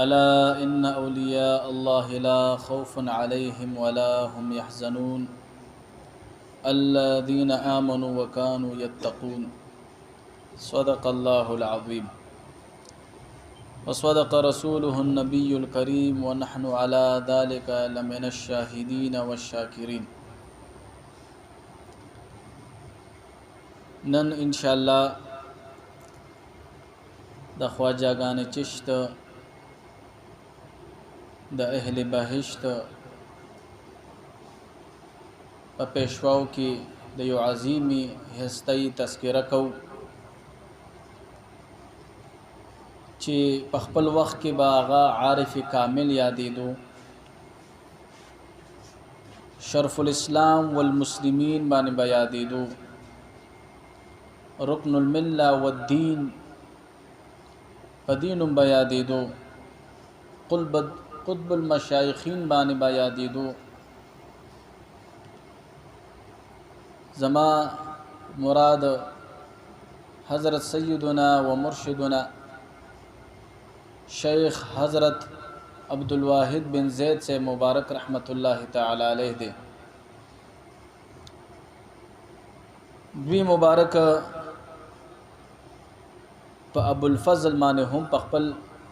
ألا إن أولياء الله لا خوف عليهم ولا هم يحزنون الذين آمنوا وكانوا يتقون صدق الله العظيم وصدق رسوله النبي الكريم ونحن على ذلك لمن الشاهدين والشاكرين. نن إن شاء الله د خواجاګان چشت د اهل بهشت په پېښواو کې د یو عظیمی هستی تذکره کو چې په خپل وخت کې باغه عارف کامل یادېدو، شرف الاسلام والمسلمین باندې بیا یادېدو، رکن المله والدین په دینم بیا یادېدو، قطب المشایخین باندې بیا یادېدو. زما مراد حضرت سیدنا و مرشدنا شیخ حضرت عبدالواحد بن زید سے مبارک رحمت اللہ تعالی علیہ دے. دوی مبارک په ابو الفضل باندې هم په خپل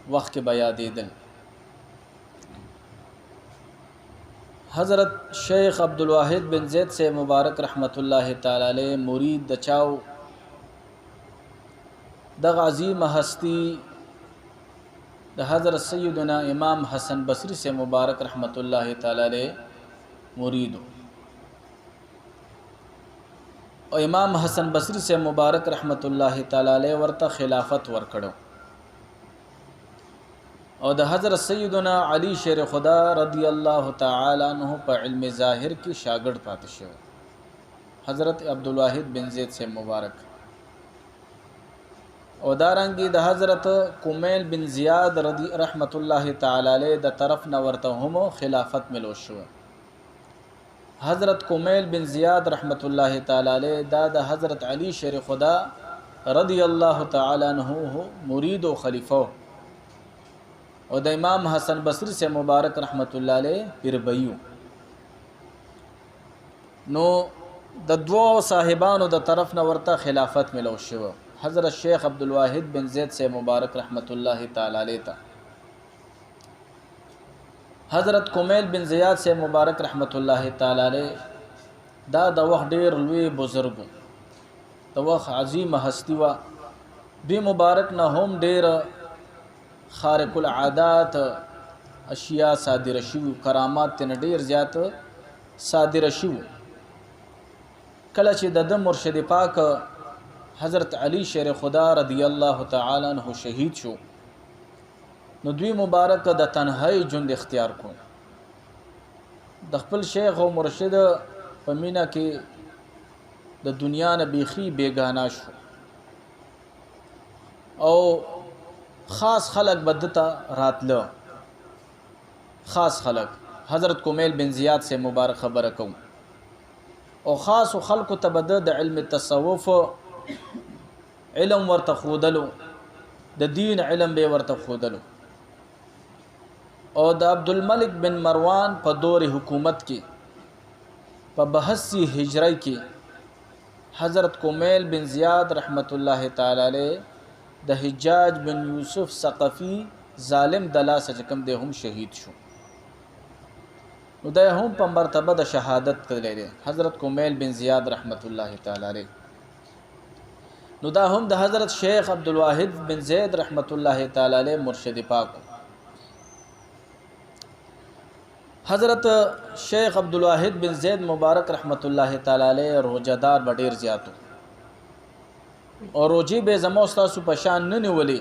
وخت کې بیا یادېدل. حضرت شیخ عبدالواحد بن زید سے مبارک رحمت اللہ تعالی علیہ مرید د چاو د عظیم ہستی د حضرت سیدنا امام حسن بصری سے مبارک رحمت اللہ تعالی علیہ مرید، اور امام حسن بصری سے مبارک رحمت اللہ تعالی علیہ ورته خلافت ورکړو، او د حضرت سیدنا علی شیر خدا رضی اللہ تعالی عنہ په علم ظاهر کې شاگرد پاتې شو حضرت عبدالواحد بن زید سے مبارک، او دارنګي د حضرت کمیل بن زیاد رضی رحمت اللہ تعالی علیہ د طرف نه ورته هم خلافت ملو شو. حضرت کمیل بن زیاد رحمت اللہ تعالی علیہ دا د حضرت علی شیر خدا رضی اللہ تعالی عنہ مرید و خلیفہ، او د امام حسن بصری سے مبارک رحمت اللہ علیہ پیر بیو. نو د دوو صاحبانو د طرف نه ورته خلافت ملو شو حضرت شیخ عبدالواحد بن زید سے مبارک رحمت اللہ تعالی علیہ تا. حضرت کمیل بن زیاد سے مبارک رحمت اللہ تعالی علیہ دا د وخت ډیر لوی بزرګ، د وخت عظیم هستی وا. دوی مبارک نه هم ډیر خارق العادات اشیاء صادره شو، کرامات تن ډیر زیات صادره شو. کله چې د مرشد پاک حضرت علی شیر خدا رضی اللہ تعالی عنہ شہید شو، نو دوی مبارک د تنهایی ژوند اختیار کو، د خپل شیخ او مرشد په مینا کې د دنیا نه بیخي بیگانه شو، او خاص خلق بدتا راتلو، خاص خلق حضرت کمیل بن زیاد سے مبارک خبر کو، او خاص خلق تبد د علم تصوف علم ورته خودلو، د دین علم به ورته خودلو. او د عبدالملک بن مروان په دور حکومت کې په 82 هجری کې حضرت کمیل بن زیاد رحمت اللہ تعالی علیہ د حجاج بن یوسف ثقفی ظالم دلا سچکم دے هم شہید شو. نو د هم په مرتبه د شهادت کړي حضرت کمیل بن زیاد رحمت اللہ تعالی علیہ. نو دا هم د حضرت شیخ عبدالواحد بن زید رحمت اللہ تعالی علیہ مرشد پاک. حضرت شیخ عبدالواحد بن زید مبارک رحمت اللہ تعالی علیہ روزدار ډیر زیاتو، او روزي به زمو تاسو په شان نه نیولې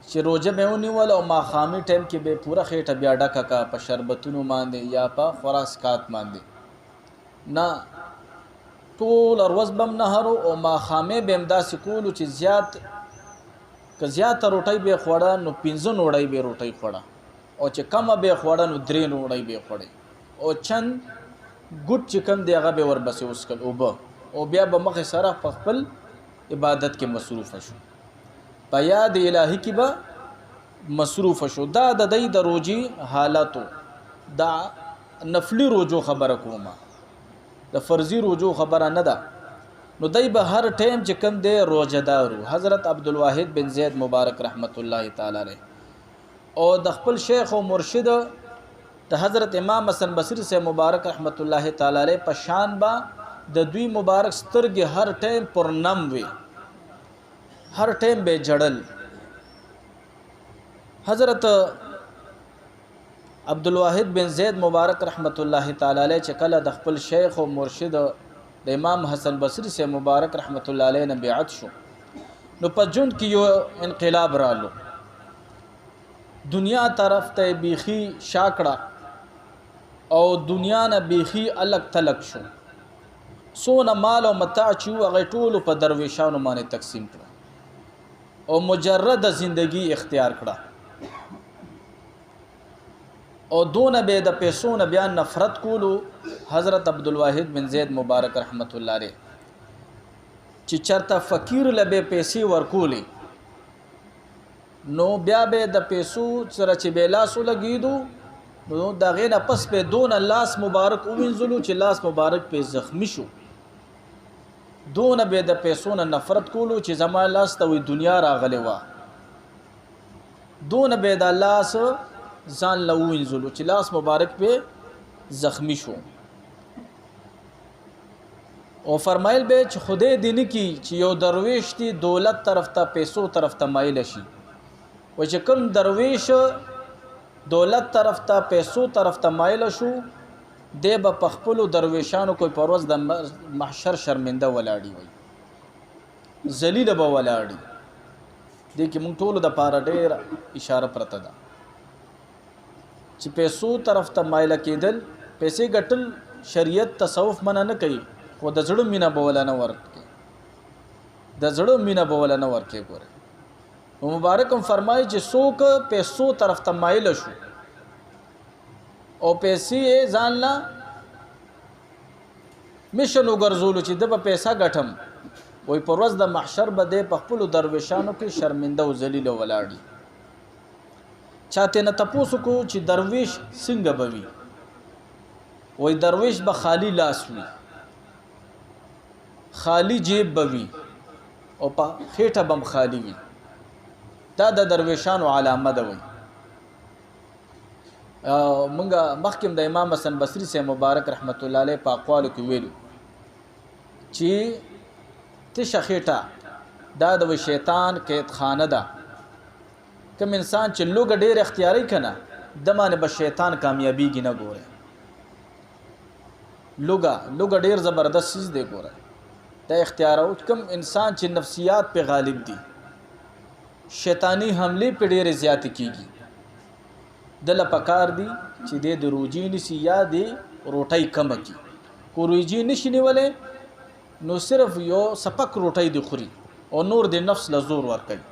چې روزه به ونیول او ما خامي ټیم کې به پوره خېټه بیا ډکه کا په شربتونو باندې یا په خراسکات باندې نه، ټول ورځ بم نهرو او ما خامه به امدا سکول چې زیات روټي به خوړه نو 15 نوړی به روټي خوړه، او چې کم به خوړه نو 3 نوړی به خوړه، او چن ګډ چې کم دی هغه به وربسې وسکل او بیا به مخ سره په خپل عبادت کې مصروف شو. په یاد الهی کې به مصروف شو. دا د دې د روجي حالاتو دا نفلی روجو خبره کومه، د فرضي روجو خبره نه ده. نو دای به هر ټیم چې کوم دی روزدارو. حضرت عبدالواحد بن زید مبارک رحمت الله تعالی علیه او د خپل شیخ او مرشد د حضرت امام حسن بصری سے مبارک رحمت الله تعالی علیه په شان با د دوی مبارک سترګې هر ټیم پر نم وي، هر ټیم به جړل. حضرت عبدالواحد بن زید مبارک رحمت الله تعالی علیه چې کله د خپل شیخ او مرشد د امام حسن بصری سے مبارک رحمت الله علیه نه بیعت شو، نو په جون کې یو انقلاب رالو، دنیا طرف ته بیخي شاکړه او دنیا نه بیخي الګ تلک شو. سونه مال او متاع چې هغه ټول په درویشانو باندې تقسیم کړه او مجرد زندگی اختیار کړه او دون به د پیسو نه بیا نفرت کولو. حضرت عبدالواحد بن زید مبارک رحمت الله علیه چې چرته فقیر لبه پیسې ورکولې نو بیا به د پیسو سره چې به لاسو لګیدو نو دا غینه پس په دون لاس مبارک وینځلو چې لاس مبارک په زخمی شو. دون به د پیسو نه نفرت کولو چې زما لاس ته وی دنیا راغلی و، دون به د لاس ځان له وینځلو چې لاس مبارک په زخمی شو. او فرمایل به چې خدای دین کی چې یو درویش دی دولت طرف ته پیسو طرف ته مایل شي، و چې کوم درویش دولت طرف ته پیسو طرف ته مایل شو دی به په خپلو درویشانو کوئی پروز د محشر شرمنده ولاړی وي، ذلیل به ولاړی. دې کې مونږ ټولو د پاره ډېر اشاره پرته ده چې پیسو طرف ته مایل کېدل، پیسې ګټل شریعت تصوف منع نه کوي، خو د زړه مینه به ولا نه ورکې، د زړه مینه به ولا نه ورکې. ګوره نو مبارک هم فرمایي چې څوک پیسو طرف ته مایل شو او پیسې ځان لا مشن وګرځولو چې د په پیسې ګټم، وای پر ورځ د محشر به د خپل درویشانو کې شرمنده او ذلیل ولاړی. چاته نه تاسو کو چې درویش څنګه بوي، وای درویش به خالی لاس وي، خالی جیب بوي او په خېټه بم خالی وي. دا د درویشانو علامه ده. وي مونږه مخکې د امام حسن بصری سے مبارک رحمت الله علیه په اقوال کې ویلو چې تشه خېټه دا د شیطان قید خانه ده. کوم انسان چې لوګ ډېر اختیاري کنه د باندې به شیطان کامیابیږي نه. ګوره لوګ ډېر زبردست چیز دی. ګوره دا اختیار او کوم انسان چې نفسیات په غالب دي، شیطانی حمله په ډېر زیات کیږي، دل پکار دی چې د روجي نسی یا د روټۍ کم کی. کو روجي نشي نیولې نو صرف یو سپک روټۍ دی خوري او نور د نفس له زور ور کوي.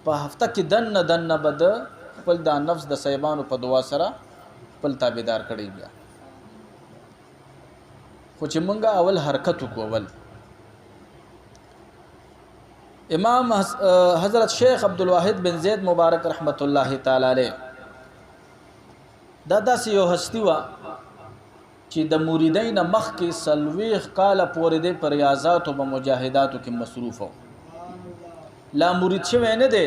په هفته کې دن بد خپل د نفس د سیبانو په دعا سره خپل تابعدار کړي بیا. خو چې مونږه اول حرکت وکړو، اول امام حضرت شیخ عبدالواحد بن زید مبارک رحمت الله تعالی علیه دا داسې یو هستی وا چې د مریدین مخ کې سلويخ کاله پورې د پریازات او مجاهداتو کې مصروف و. لا مرید شوی نه دی.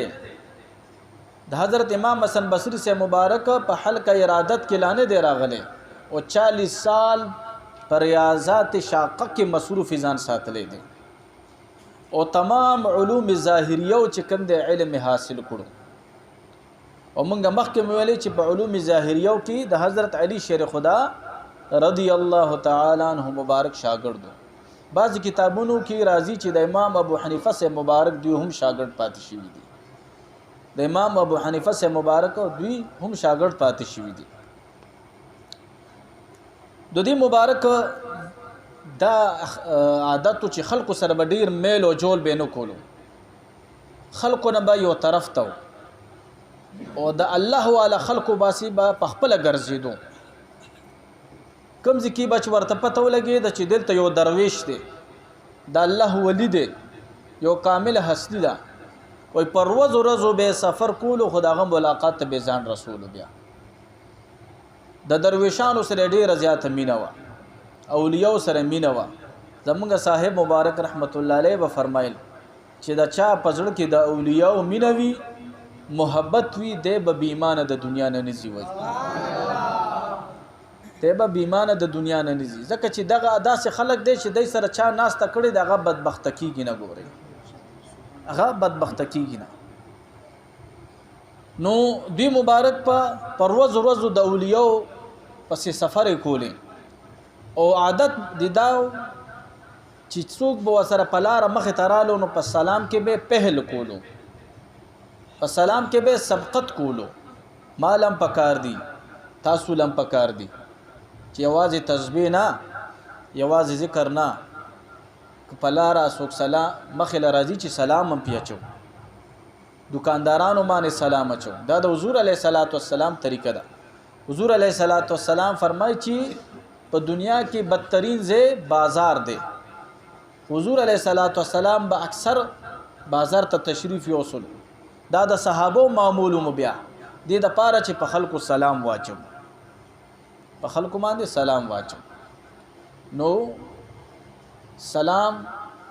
د حضرت امام حسن بصری سے مبارک په حلقه ارادت کې لانه دی راغله او 40 سال پریازات شاقه کې مصروف ځان ساتلې دي او تمام علوم ظاهریه او چې کوم د علم حاصل کړو. او موږ مخکې ویلې چې په علوم ظاهریه کې د حضرت علی شیر خدا رضی الله تعالی عنہ مبارک شاګرد. بعض کتابونو کې راځي چې د امام ابو حنیفه سے مبارک دوی هم شاګرد پاتې شوی دي. د امام ابو حنیفه سے مبارک دوی هم شاګرد پاتې شوی دي. د دې مبارک دا عادت چې خلکو سره به ډیر میل او جول به نه کولو، خلکو نه به یو طرف ته او د الله والا خلکو باسی به په خپل ګرځیدو. کوم ځکه بچ ورته پته ولګي د چې دلته یو درویش دی، د الله ولی دی، یو کامل هستی ده وای پر ورځو به سفر کولو خداغه ملاقات ته به ځان رسول بیا د درویشانو سره ډیره زیاته مینه وا اولیاء سره مینه وا زمونږ صاحب مبارک رحمت الله علیه و فرمایل چې دا چا پزړه کې د اولیاء مینه وی محبت وی د به بیمانه د دنیا نه نزي وای ته به بیمانه د دنیا نه نزي ځکه چې دغه داسې خلک دی چې دای سره چا ناس تکړه دغه بدبخت کیږي نه ګوري هغه بدبخت کیږي نه نو دوی مبارک په پروز ورځو د اولیاء پسې سفر کولې او عادت دي دا چې څوک به سره پلار مخ ترالو نو په سلام کې به پهل کولو په سلام کې به سبقت کولو مالم پکار دي تاسو لم پکار دي چې یوازې تسبیح نه یوازې ذکر نه پلارا څوک سلام مخ راځي چې سلام هم پیچو دکاندارانو باندې سلام اچو دا د حضور علیه الصلاۃ والسلام طریقه ده حضور علیه الصلاۃ والسلام فرمایي چې په دنیا کې بدترین ځای بازار دی حضور علیه الصلاۃ والسلام به اکثر بازار ته تشریف یوصل دا د صحابه معمول مبیا دي د پاره چې په خلکو سلام واچو په خلکو باندې سلام واچو نو سلام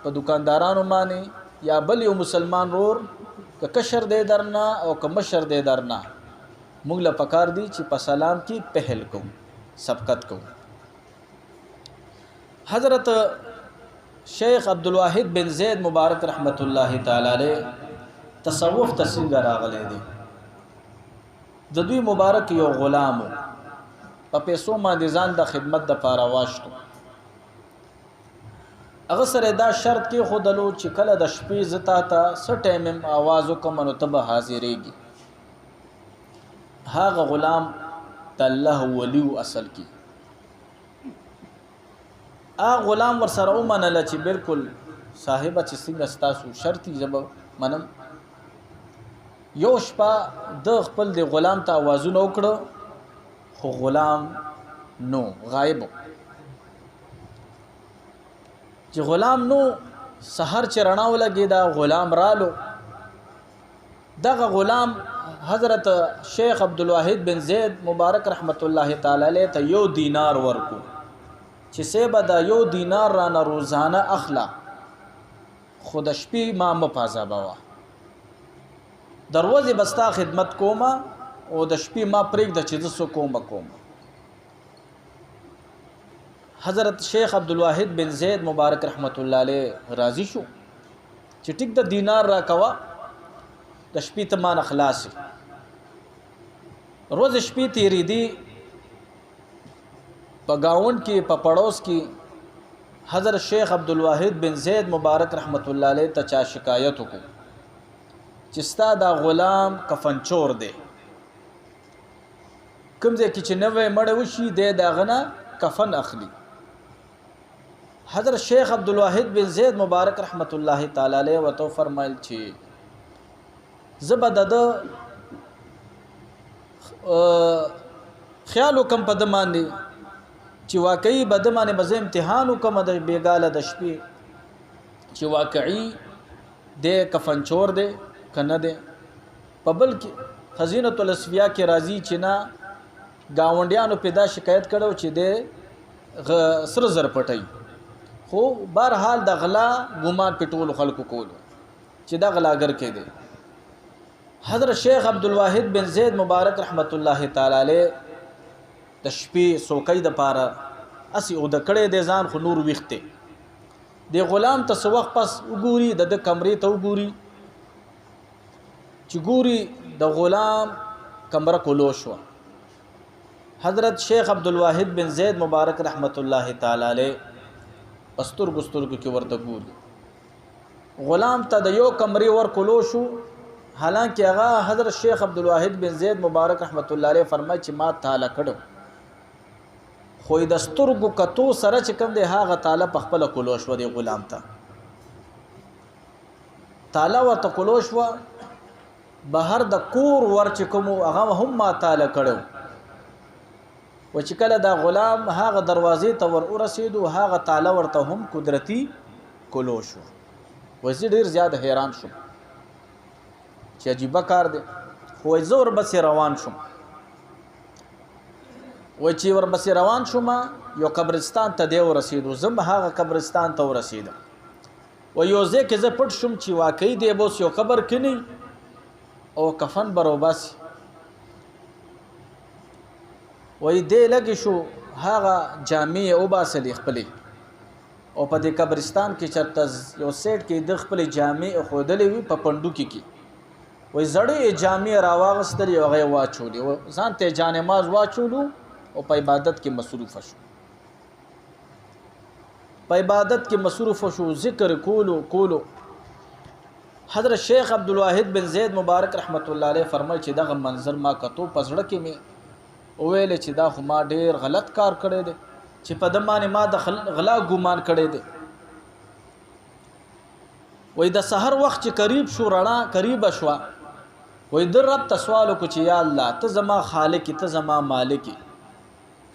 په دکاندارانو باندې یا بل یو مسلمان رور که کشر دې درنا او که مشر دې درنا موږ له پکار دي چې په سلام کې پهل کوو سبقت کوو حضرت شیخ عبدالواحد بن زید مبارک رحمت الله تعالی علیہ تصوف تصنګ راغلی دی د دوی مبارک یو غلام په پیسو باندې ځان د خدمت د پاره واشتو هغه سره دا شرط کې خودلو چې کله د شپې زتا ته سټیم आवाज وکم نو ته به حاضرېږي هغه غلام د الله ولی اصل کې غلام ور سره ومنل چې بالکل صاحب چې څنګه ستاسو شرطي زب منم یو شپه د خپل د غلام ته आवाजونه وکړو خو غلام نو غایب چې غلام نو سحر چې رڼاو لګي دا غلام رالو دغه غلام حضرت شیخ عبدالواحد بن زید مبارک رحمت الله تعالی علیہ ته یو دینار ورکو چې سبا دا یو دینار را نه روزانه اخلا خود شپې ما مپازا بوا دروازه بستا خدمت کوما او د شپې ما پرېګ د چې زسو کوم حضرت شیخ عبدالواحد بن زید مبارک رحمت الله علیه راضی شو چې ټیک د دینار را کوا د شپې ته مان اخلاص روز شپې تیری دی په گاوند کې په پړوس کې حضرت شیخ عبدالواحد بن زید مبارک رحمت الله علیه ته چا شکایت وکړ چې ستا دا غلام کفن چور دی کوم ځای کې چې نوې مړ وشي دی داغه نه کفن اخلي حضرت شیخ عبدالواحد بن زید مبارک رحمت الله تعالی علیه وتو فرمایل چې زبد د خیال وکم په دمانه چې واقعي بدمانه مزه امتحان وکم د بیګاله د شپې چې واقعي د کفن چور دی کنه دی په بل کې خزینه الاسفیا کې راضی چې نه گاونډیانو پیدا شکایت کړو چې د سر زر پټي خو بهرحال د غلا ګمان پټول خلکو کولو چې د غلاګر کې دی حضرت شیخ عبدالواحد بن زید مبارک رحمت الله تعالی علیہ د شپې سوکۍ د پاره اسی او د کړه د ځان خو نور ویخته د غلام ته سو وخت پس وګوري د کمرې ته وګوري چې ګوري د غلام کمره کولو شو حضرت شیخ عبدالواحد بن زید مبارک رحمت الله تعالی علیہ پستر ګستر کې ورته ګوري غلام ته د یو کمرې ور کولو شو حالانکه هغه حضرت شیخ عبدالواحد بن زید مبارک رحمت الله علیه فرمایي چې ما تعالی کړو خو د سترګو کتو سره چې کوم دی هغه تعالی په خپل کولو شو دی غلام ته تعالی ورته کولو شو بهر د کور ور چې کوم هغه هم ما تعالی کړو و چې کله دا غلام هغه دروازې ته ور ورسېدو هغه تعالی ورته هم قدرتی کولو شو وزیر ډیر زیات حیران شو چې عجیبه کار دی. خو زه ورپسې روان شوم. وای چې ورپسې روان شوم یو قبرستان ته دی ورسېدو. زه به هغه قبرستان ته ورسېدم. و یو ځای کې زه پټ شوم چې واقعي دی به اوس یو قبر کینی او کفن به روباسي. وای دی لږې شو هغه جامې یې وباسلې خپلې او په دې قبرستان کې چېرته یو سیټ کې د خپلې جامې ایښودلې وي په پنډوکي کې. وای زړې جامې راواغېستلې او هغه یې واچولې او ځان ته یې جانماز واچولو او په عبادت کې مصروفه شو. په عبادت کې مصروفه شو، ذکر کولو. حضرت شیخ عبدالواحد بن زید مبارک رحمت الله علیه فرمایي چې دغه منظر ما کتو په زړه کې مې وویل چې دا خو ما ډېر غلط کار کړی دی چې په ده باندې ما د غلا ګمان کړی دی. وای د سحر وخت چې قریب شو، رڼا قریبه شوه، وای د رب ته سوال وکړو چې یا الله ته زما خالق یې، ته زما مالک یې،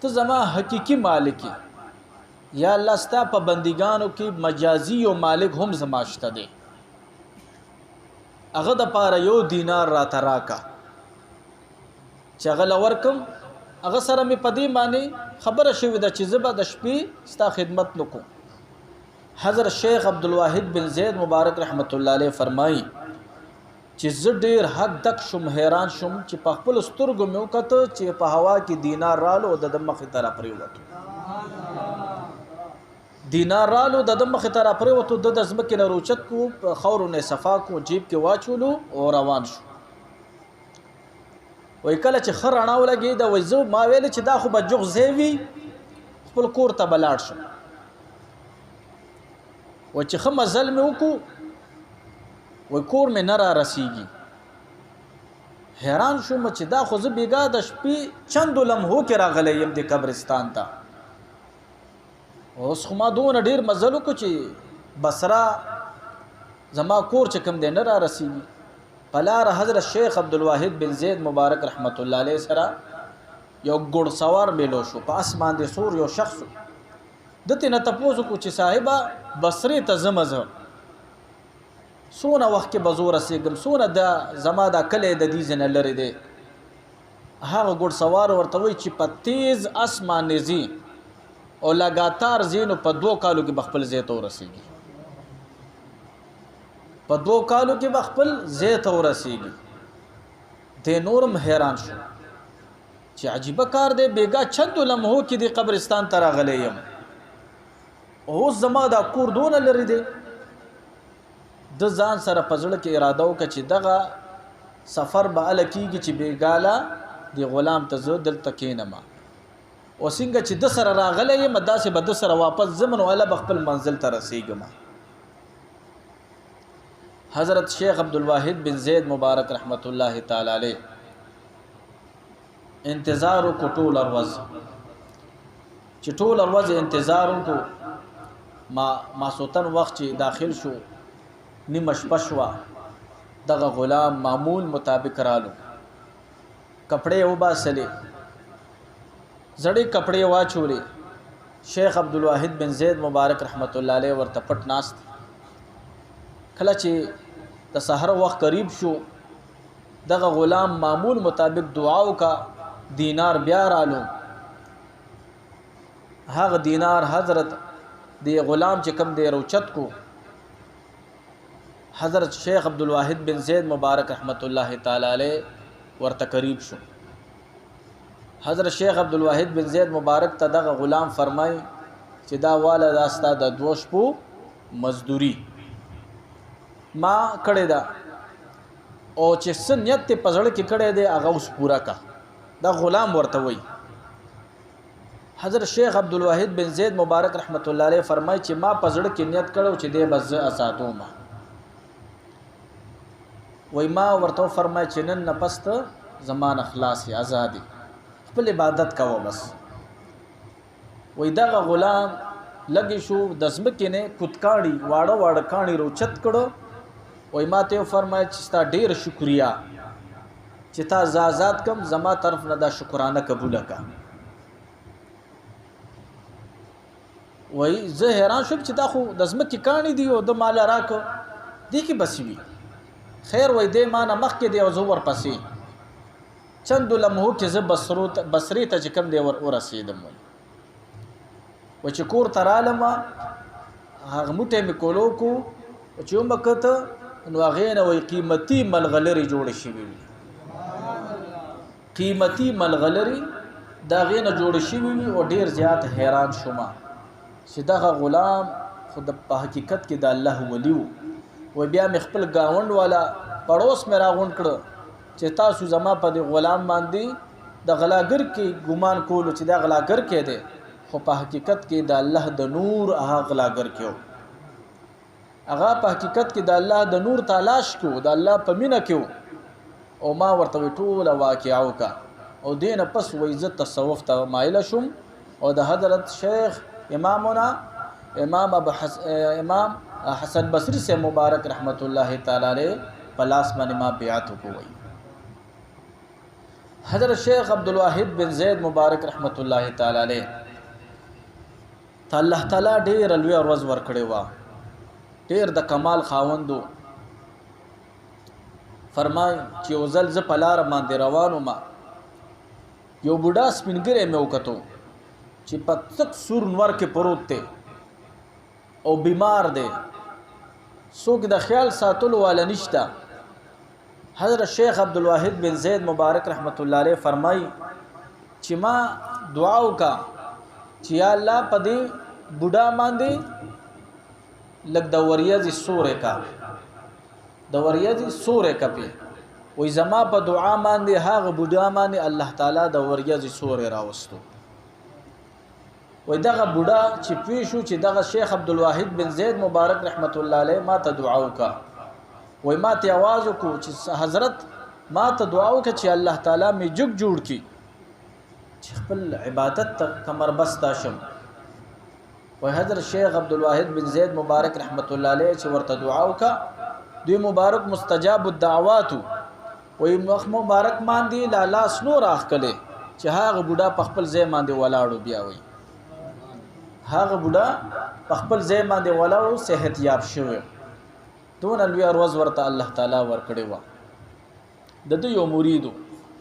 ته زما حقیقي مالک یې. یا الله ستا په بندګانو کې مجازي او مالک هم زما شته دی. هغه دپاره یو دینار راته راکه چې هغه له ورکم. هغه سره مې په دې باندې خبره شوې ده چې زه به د شپې ستا خدمت نه کوم. حضرت شیخ عبدالواحد بن زید مبارک رحمت الله علیه فرمایي چې زه ډېر حد دک شوم، حیران شوم چې په خپلو سترګو مې وکته چې په هوا کې دینار رالو او د ده مخې ته راپرېوتو. دینار رالو د ده مخې ته راپرېوتو. د د ځمکې نه روچت کو، په خاورو نه صفا کو، جیب کې واچولو او روان شو. وای کله چې ښه رڼا ولګېده وای زه ما ویلې چې دا خو به جغ ځای وي، خپل کور ته به لاړ شم. وای چې ښه مزل مې وکړو وای کور مې نه را رسیږي. حیران شوم چې دا خو زه بېګا د شپې چندو لمحو کې راغلی یم د قبرستان ته. اوس خو ما دونه ډېر مزل وکړو چې بصره زما کور چې کوم دی نه را رسیږي. په لاره حضرت شیخ عبدالواحد بن زید مبارک رحمت الله علیه سره یو ګوډ سوار میلو شو. په آس باندې سور یو شخص د تې نه تپوس وکړو چې صاحبه بصرې ته ځمه زه څونه وخت کې به زه ورسېږم، څونه د زما دا کلی د دې ځای نه لرې دی. هغه ګوډ سوار ورته وایي چې په تیز آس باندې ځي او لګاتار ځي نو په 2 کالو کې به خپل ځای ته ورسېږي. په 2 کالو کې به خپل ځای ته ورسېږي. دی نورم حیران شو چې عجیبه کار دی، بېګا چندو لمحو کې د قبرستان ته راغلی یم، اوس زما دا کور دونه لرې دی. د ځان سره په زړه کې اراده وکړه چې دغه سفر به هله کېږي چې بېګاله د غلام ته زه دلته کښېنم او څنګه چې د سره راغلی یم داسې به د سره واپس ځم نو هله به خپل منزل ته رسېږم. حضرت شیخ عبدالواحد بن زید مبارک رحمت الله تعالی علیه انتظار وکړو ټوله ورځ. چې ټوله ورځ انتظار وکړو، ماسوتن وخت چې داخل شو، نیمه شپه شوه، دغه غلام معمول مطابق رالو. کپړې وباسلې، زړې کپړې واچولې. شیخ عبدالواحد بن زید مبارک رحمت الله علیه ورته پټ ناست. کله چې د سحر وخت قریب شو، دغه غلام معمول مطابق دعا وکړه، دینار بیا رالو. هغه دینار حضرت دی غلام چې کوم دی روچت کو، حضرت شیخ عبدالواحد بن زید مبارک رحمت الله تعالی علیه ورته قریب شو. حضرت شیخ عبدالواحد بن زید مبارک ته دغه غلام فرمای چې دا والا دا ستا د 2 شپو مزدوری ما کړی ده او چې څه نیت ته په زړه کې کړی دی هغه اوس پوره کا. دا غلام ورته وایي. حضرت شیخ عبدالواحد بن زید مبارک رحمت الله علیه فرمای چې ما په زړه کې نیت کړو چې دی بس زه اساتوم. وای ما ورته فرمای چې نن نه پس ته زمان اخلاص ازادي، خپل عبادت کوه بس. وای دغه غلام لګی شو د ځمکې نه کوتکاڼي واړه واړه کاڼي روچت کړو. وای ما ته فرمای چې ستا ډیر شکریا چې تا آزاد کم، زما طرف نه دا شکرانه قبول کا. وای زه حیران شوم چې دا خو د ځمکې کاڼي دی او د مال راکو دی کې بس وي. خیر وای دې ما نه مخکې دی او زه ورپسې چند لمحو کې زه بصرې ته چې کوم دی ورسېدم و چې کور ته رالم هغه موټی مې کولو کو چې ومکته نو هغې نه وایي قیمتي ملغلرې جوړې شوي وي قیمتي ملغلرې د هغې نه جوړې شوي وي او ډېر زیات حیران شوم چې دغه غلام خو په حقیقت کې د الله ولی و بیا مې خپل ګاونډ والا پړوس مې راغونډ کړه چې تاسو زما په دې غلام باندې د غلاګر کې ګمان کولو چې دا غلاګر کې دی خو په حقیقت کې د الله د نور هغه غلاګر کې هغه په حقیقت کې د الله د نور تلاش کو د الله په مینه کې او ما ورته ټوله واقعه وکړه او دینه پس وې عزت تصوف ته مایل شوم او د حضرت شیخ امام حسن بصری سے مبارک رحمت الله تعالی علیہ پلاس باندې ما بیعت وکوي حضرت شیخ عبدالواحد بن زید مبارک رحمت الله تعالی علیہ الله تعالی ډیر لوی ورځ ورکړي وا ډیر د کمال خاوندو فرمای چې وزل ز پلار باندې روانو ما یو بوډا سپینګره مې وکړو چې په تک سور نور کې پروت دی او بیمار دی څوک د خیال ساتلو والا نشته حضرت شیخ عبدالواحد بن زید مبارک رحمت الله علیہ فرمای چې ما دعا وکا چې یا الله په دې بوډا باندې لګ د وریځ سورې کا د وریځ سورې کپی وې زما په دعا باندې هغه بوډا باندې الله تعالی د وریځ سورې راوستو وې دغه بوډا چې پیښو چې دغه شیخ عبدالواحد بن زید مبارک رحمت الله علیہ ما ته دعا وکا وې ما ته आवाज وکړو چې حضرت ما ته دعا وکړه چې الله تعالی می جګ جوړ کی چې خپل عبادت ته کمر بستا شم وې حضرت شیخ عبدالواحد بن زید مبارک رحمت الله علیہ چې ورته دعا وکړه دوی مبارک مستجاب الدعوات وې مخ مبارک باندې لا لاس نور اخکله چې هغه بوډا په خپل ځای باندې ولاړو بیا وې هغه بوډا په خپل ځای باندې ولاړو صحت یاب شوی دون لوی ورځ ورته الله تعالی ورکړي وا د دې یو مریدو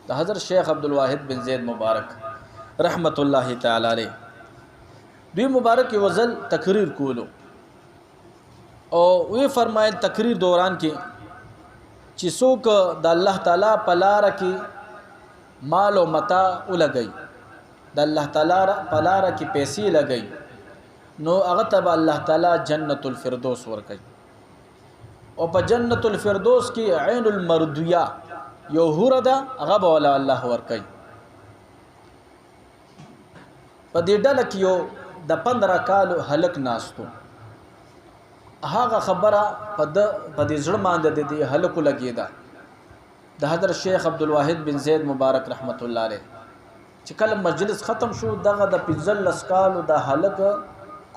د حضرت شیخ عبدالواحد بن زید مبارک رحمت الله تعالی علیہ دوی مبارک وزل تقریر کولو او وی فرمایل تقریر دوران کې چې څوک د الله تعالی په لار کې مال او متاع ولګي د الله تعالی په لار کې پیسې لګي نو هغه ته الله تعالی جنت الفردوس ورکړي او په جنت الفردوس کې عین المردیه یو حور ده هغه به الله ورکړي په دې ډله کې یو د 15 کالو هلک ناستو هغه خبره په دې ځړ باندې د دې هلکو لګیدا د حضرت شیخ عبدالواحد بن زید مبارک رحمت الله علیہ چې کله مجلس ختم شو دغه د 15 کالو د هلک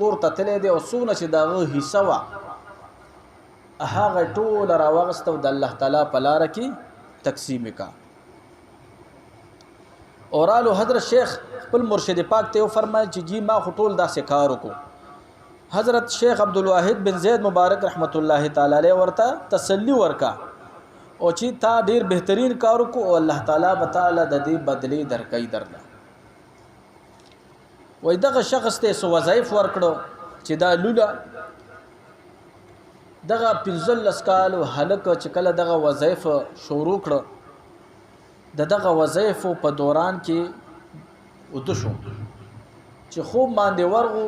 کور ته تللی دی او څونه چې دغه حصہ وا هغه ټول راوغستو د الله تعالی په لار کې تقسیم کا اورالو حضرت شیخ خپل مرشد پاک ته فرمایي چې جی ما خطول دا کار وکړو حضرت شیخ عبدالواحد بن زید مبارک رحمت الله تعالی علیہ ورته تسلی ورکا او چې تا ډیر بهترین کار وکړو او الله تعالی تعالی د دې بدلی درکې درنه وای دغه شخص ته سو وظایف ورکړو چې دا لولا دغه 15 کالو هلک چې کله دغه وظایف شروع کړ دغه وظایف په دوران کې ودشو چې خوب باندې ورغو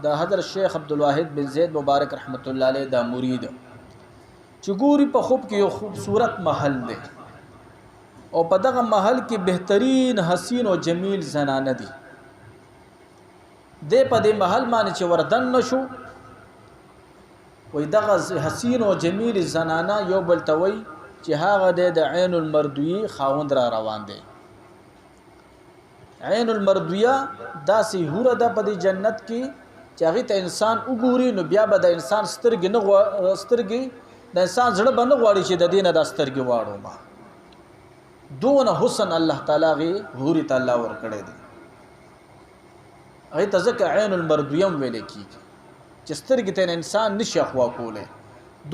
د حضرت شیخ عبدالواحد بن زید مبارک رحمت الله علیہ دا مرید چې ګوري په خوب کې یو خوبصورت محل دی او په دغه محل کې بهترین حسین او جمیل زنانه دي د په دې محل باندې چې وردن نشو وې دغه حسین او جمیل زنانه یو بل توي چې هغه د عین المردوی خاوند را روان دي عین المردویه داسې هوره ده په دې جنت کې چې هغه ته انسان وګوري نو بیا به د انسان سترګې نه سترګې د انسان زړه باندې غواړي چې د دینه د سترګې واړو ما دون حسن الله تعالی غي هوري تعالی ور کړی دی هغه ته ځکه عین المردویم ویل کیږي چې سترګې ته انسان نشي خوا کوله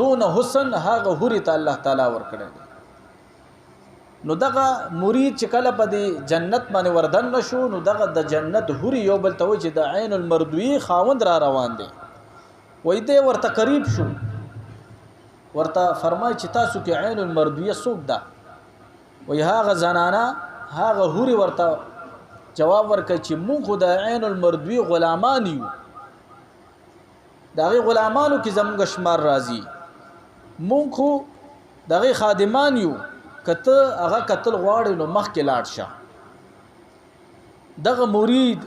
دون حسن هغه حوري ته الله تعالی ورکړي. نو دغه مرید چې کله په دې جنت باندې وردن نشو نو دغه د جنت حوري یو بل ته چې د عین المردوی خاوند را روان دي وای دې ورته قریب شو ورته فرمای چې تاسو کې عین المردوی څوک ده وای هغه زنانه هغه حوري ورته جواب ورکړي چې مونږ خو د عین المردوی غلامان یو دغه غلامانو کې زموږ شمار راځي مونږ خو دغه خادمان یو کته هغه قتل غواړي نو مخ کې لاړ شه. دغه مرید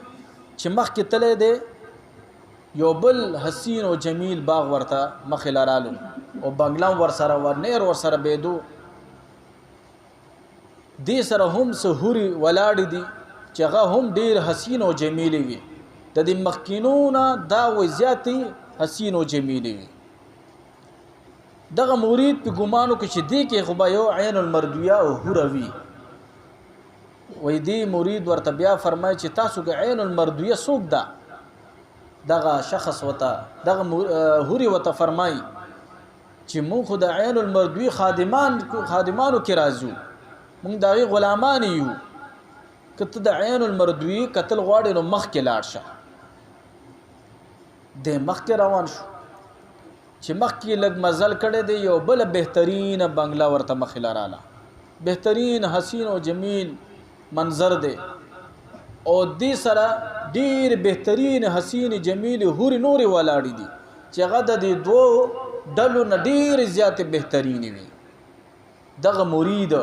چې مخ کې تله دی یو بل حسین او جمیل باغ ورته مخ لارالو او بنگلام ور سره ورنیر ور سره بيدو دې سره هم سهوري ولاړ دي چې هغه هم ډیر حسین او جمیل وي د دې مخکینونه دا و زیاتی حسین او جمیل وي. دغه مرید په ګمانو کې چې دی کې خو یو عین المردویه او هوروي وای دی مرید ورته بیا فرمای چې تاسو کې عین المردویه څوک ده دغه شخص وته دغه هوري وته فرمای چې مونږ خو د عین المردوی خادمانو کې راځو مونږ دغه غلامان یو کته د عین المردوی قتل غواړي نو مخ کې لاړ شه. د مخ کې روان شو چې مخ کې لګ مزل کړي دی یو بل بهترین بنگلا ورته مخ لاراله بهترین حسین او جمیل منظر دی او دې سره ډیر بهترین حسین جمیل هوري نور ولاړی دي چې هغه د دې دوه ډلو نه ډیر زیات بهترین وي. دغه مرید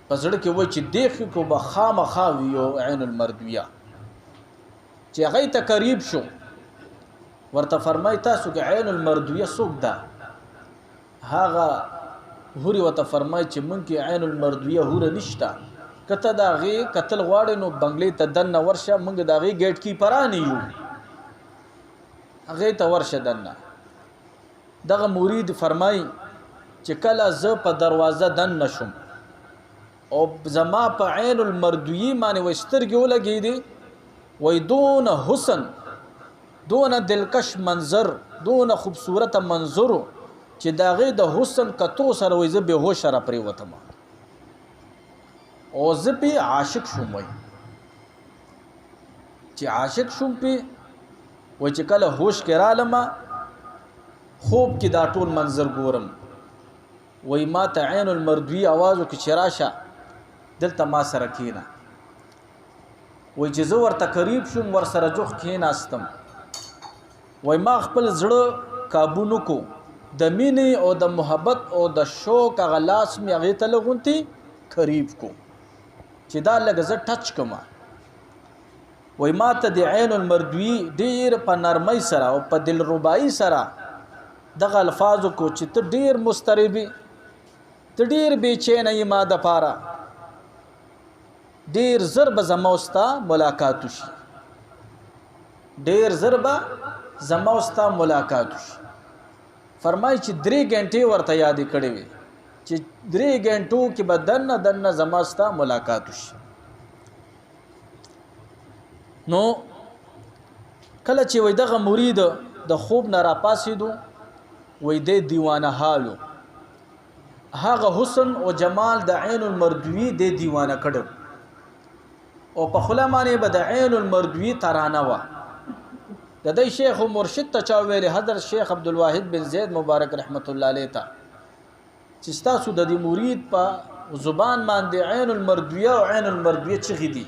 پسړ کې و چې دیخ کو بخامخا ویو عین المردویه چې هغه ته قریب شو ورته فرمای تاسو کې عین المردویه څوک ده هغه هوري وته فرمای چې مونږ کې عین المردویه هوره نشته کته دا غي قتل غواړي نو بنگلې ته دنه ورشه مونږ دا غي گیټ کی پرانی یو هغه ته ورشه دنه. دغه مرید فرمای چې کله ز په دروازه دن نشم او زما په عین المردوی باندې وسترګې ولګې دي وای دون حسن دون دلکش منظر دون خوبصورت منظر چې داغه د حسن کتو سره وای زه به هوش را پری وتم او زه په عاشق شوم وای چې عاشق شوم په وای چې کله هوش کې را لمه خوب کې دا ټول منظر ګورم وای ما ته عین المردوی आवाज وکړي چې راشه دلته ما سره کینا وای چې زه ورته قریب شوم ور سره جوخ کیناستم وای ما خپل زړه काबू نکو د مینې او د محبت او د شوق غلاس می هغه ته لغونتی قریب کو چې دا لګ ز ټچ کما وای ما ته د عین المردوی ډیر په نرمۍ سره او په دل ربای سره دغه الفاظ کو چې ته ډیر مستربي ته ډیر بیچین ما د پاره ډیر ضرب زموستا ملاقات شي ډیر ضرب زموستا ملاقات شي. فرمای چې 3 غنټې ورته یاد کړې وي چې 3 غنټو کې بدن دنه زموستا ملاقات شي. نو کله چې وای دغه مرید د خوب نه را پاسېدو وای د دیوانه حالو هغه حسن او جمال د عین المردوی د دیوانه کړو او په خلمانه به د عین المردوی ترانه وا د دې شیخ او مرشد ته چا ویل حضرت شیخ عبدالواحد بن زید مبارک رحمت الله علیه ته چې تاسو د دې مرید په زبان باندې عین المردویه او عین المردویه چغې دي.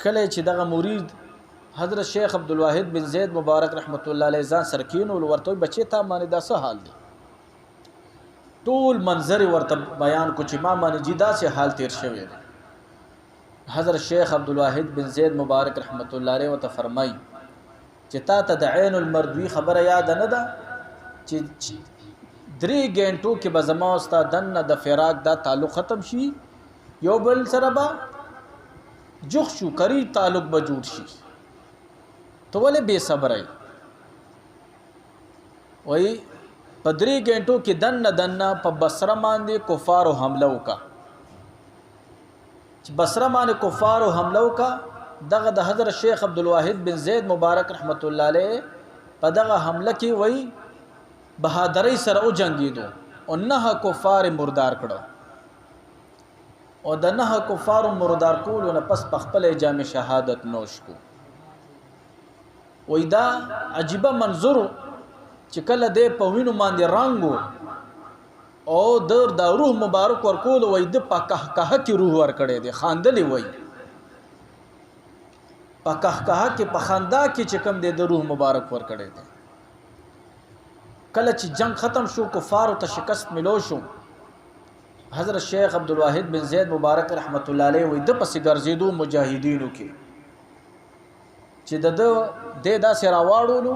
کله چې دغه مرید حضرت شیخ عبدالواحد بن زید مبارک رحمت الله علیه ځان سرکین او ورته بچی ته باندې دا څه حال دی ټول منظر ورته بیان کو چې ما باندې جدا سے حال تیر شوی دی. حضرت شیخ عبدالواحد بن زید مبارک رحمت الله علیه وته فرمای چې تا ته د عین المردوی خبره یاد نه ده چې 3 غنټو کې به زما واست دنه د فراق دا تعلق ختم شي یو بل سره به جوخ شو قریب تعلق به جوړ شي تو ولې بے صبرای وای په 3 غنټو کې دنه په بصره باندې کفارو حمله وکا چې بصره باندې کفارو حمله وکا دغه د حضرت شیخ عبدالواحد بن زید مبارک رحمت الله علیه په دغه حمله کې وای بهادرۍ سره او جنگیدو او 9 کفار مردار کړو او د 9 کفار مردار کولو نه پس په خپل جام شهادت نوش کو وای دا عجيبه منظر چې کله د په وینو باندې رنگو او د روح مبارک ورکول وای د پکه کې روح ور کړي دي خاندلې وای پکه کې په خندا کې چې کم د روح مبارک ور کړي دي کله چې جنگ ختم شو کفار ته شکست ملو شو حضرت شیخ عبدالواحد بن زید مبارک رحمت الله علیه وای د پس ګرځیدو مجاهدینو کې چې د داسې راواړولو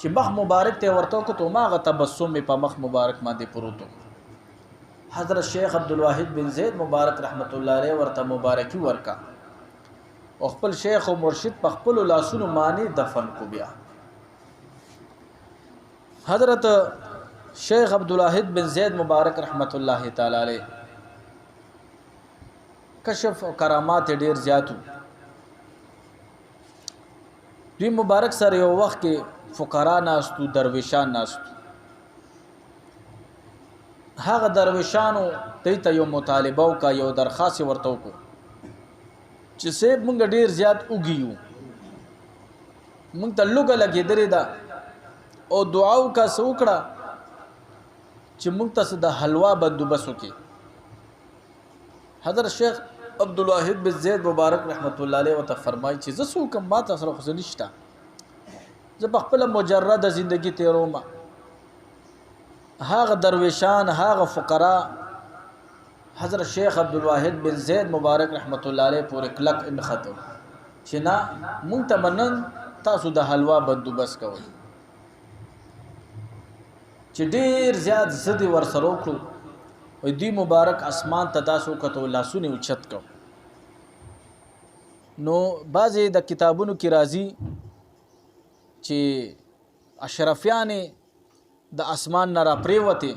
چې مخ مبارک ته ورته کو ته ماغه تبسم په مخ مبارک باندې پروتو حضرت شیخ عبدالواحد بن زید مبارک رحمت الله علیه ورته مبارکي ورکا او خپل شیخ او مرشد په خپل لاسونو معنی دفن کو بیا حضرت شیخ عبدالواحد بن زید مبارک رحمت الله تعالی علیه کشف او کرامات ډیر زیاتو دوی مبارک سره یو وخت کې فقرا ناستو درویشان ناستو هغه درویشانو ته یو مطالبه او کا یو درخواست ورته وکړو چې سیب مونږ ډیر زیات وګیو مونږ ته لوګه لګېدلې ده او دعاو کا سوکړه چې مونږ ته د حلوا بندوبست وکړي حضرت شیخ عبدالواحد بن زید مبارک رحمت الله علیه وته فرمایي چې زه سوکم ما ته سره خو نشته زه په خپل مجرد زندگی تیروم هاغه درویشان هاغه فقرا حضرت شیخ عبدالواحد بن زید مبارک رحمت الله علیه پورې کلک انخته چې نه مونږ ته منن تاسو د حلوا بندوبست کوئ چې ډیر زیات زدي ورسره وکړو وي دی مبارک اسمان ته تاسو کته لاسونه اوچت کو نو بعضی د کتابونو کې راځي چې اشرفیان د اسمان نه را پریوته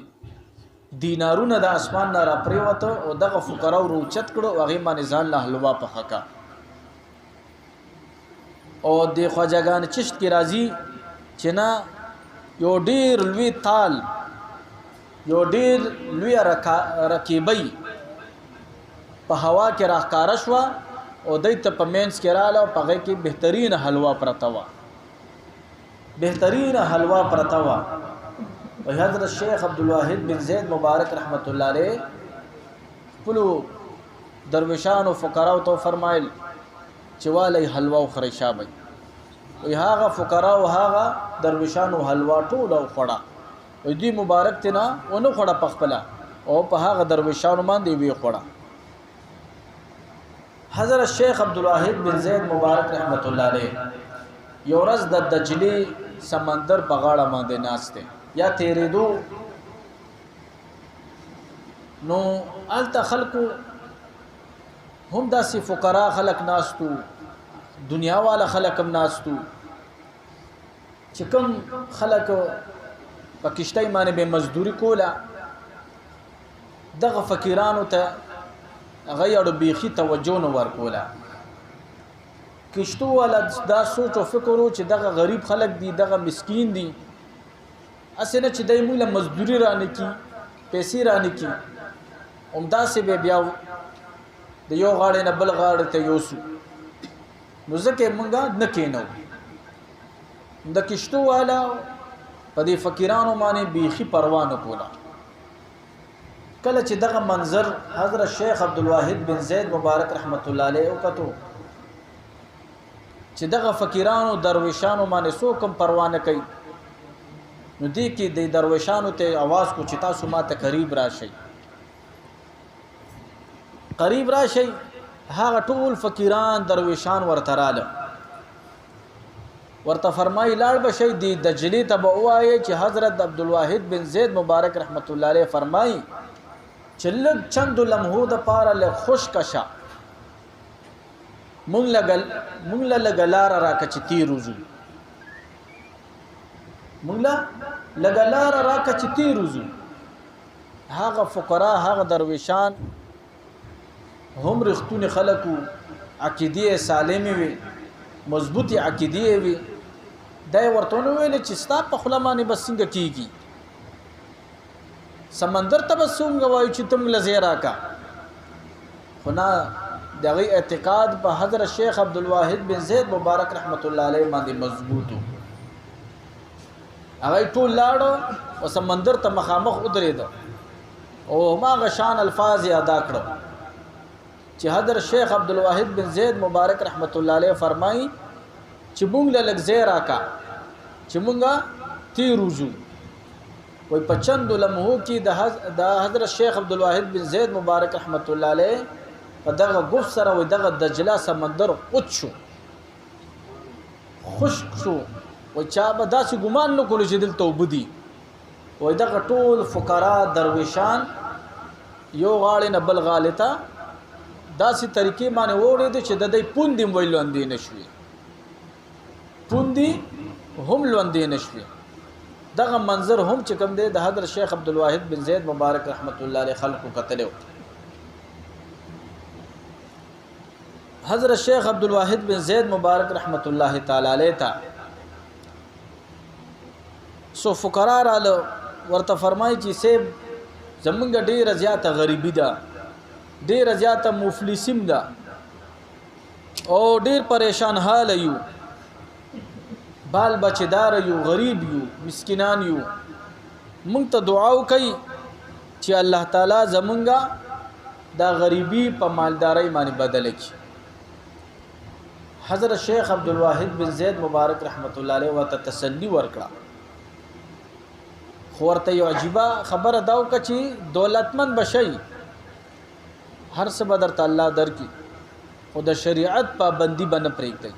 دینارونه د اسمان نه را پریوته او دغه فقراو روچت کړو هغه باندې ځان له حلوا په حقا او د خواجهګان چشت کې راځي چې نه یو ډیر لوی تال یو ډیر لوی رکیبی په هوا کې راښکاره شوه او دوی ته په مینس کې رااله او په هغې کې بهترین حلوا پرته وه بهترین حلوا پرته وه حضرت شیخ عبدالواحد بن زید مبارک رحمت الله علیه خپلو درویشانو فقراو ته فرمایل چې والی حلوا وخورئ شابئ وی هاغه فقراو هاغه درویشانو حلوا ټوله وخوړه وی دوی مبارک تینا ونه خوړه پخپله او په هاغه درویشانو باندې وی خوړه حضرت شیخ عبدالواحد بن زید مبارک رحمت الله علیه یو ورځ د دجلي سمندر په غاړه باندې ناسته یا تیرېدو نو الته خلکو هم داسې فقرا خلک ناستو دنیا والا خلک هم ناستو چې کوم خلک په کشتۍ باندې به مزدوري کوله دغه فقیرانو ته هغه یو بیخي توجه نه ورکوله کشتو والا دا سوچ او فکر و چې دغه غریب خلک دي دغه مسکین دي اسنه چې دای موږ مزدوري رانه کی پیسې رانه کی عمدا سے به بیا د یو غاړې نه بل غاړې ته یوسو نو ځکه مونږه نه کینو د کشتو والا په دې فقیرانو باندې بیخي پروا نه کوله کله چې دغه منظر حضرت شیخ عبدالواحد بن زید مبارک رحمت الله علیه وکړو چې دغه فقیرانو درویشانو باندې څوک هم پروا نه کوي نو دې کې د درویشانو ته आवाज کو چې تاسو ماته قریب راشئ قریب راشئ هغه ټول فقیران درویشان ورته رااله ورته فرمایي لاړ بشئ د دجلي ته به ووایئ چې حضرت عبدالواحد بن زید مبارک رحمت الله علیه فرمایي چې لږ چند لمحو دپاره لږ خوشک شه مونږ له لږه لاره راکړه چې تیر وځو مونږ له لږه لاره راکړه چې تیر وځو هغه فقرا هغه درویشان هم رښتونې خلکو عقیدې سالمې وي مضبوطې عقیدې وي دا ورته ویل چې ستا په خوله باندې بس څنګه کیږي سمندر ته بس څنګه وایو چې تم لزی راکا خو نه دغه اعتقاد په حضرت شیخ عبدالواحد بن زید مبارک رحمت الله علیه باندې مضبوطو هغه ټول لاړو او سمندر ته مخامخ ودرېد او ما غشان الفاظ ادا کړو چې حضرت شیخ عبدالواحد بن زید مبارک رحمت الله علیه فرمایي چې مونږ له لږ راکا چې مونږه تیروزو وای په چند لمحو کې د حضرت شیخ عبدالواحد بن زید مبارک رحمت الله علیه په دغه ګف سره وای دغه دجله سمندر قوت شو خشک شو وای چا به داسې ګمان نه کولو چې دلته وبدي وای دغه ټول فقرا درویشان یو غاړې نه بل غاړې ته داسې طریقې باندې وړېدو چې د دوی پوندې هم ویل لوندې نه شوې پوندې هم لوندې نه شوې دغه منظر هم چې کوم دی د حضرت شیخ عبدالواحد بن زید مبارک رحمت الله علیه خلقو کتلو حضرت شیخ عبدالواحد بن زید مبارک رحمت الله تعالی علیه تا سو فقرا رالو ورته فرمایي چې سیب زمونږ ډیره زیاته غریبی ده ډیره زیاته مفلسیم ده او ډیر پریشان حال یو بال بچدار یو غریب یو مسکینان یو مونږ ته دعا وکړي چې الله تعالی زمونږه دا غریبی په مالداري باندې بدل کړي حضرت شیخ عبدالواحد بن زید مبارک رحمت الله علیه ورته تسلی ورکړه خو ورته یو عجیبه خبره دا وکړه چې دولتمن بشي هر څه به درته الله درکړي خو د شریعت پابندي به نه پرېږدئ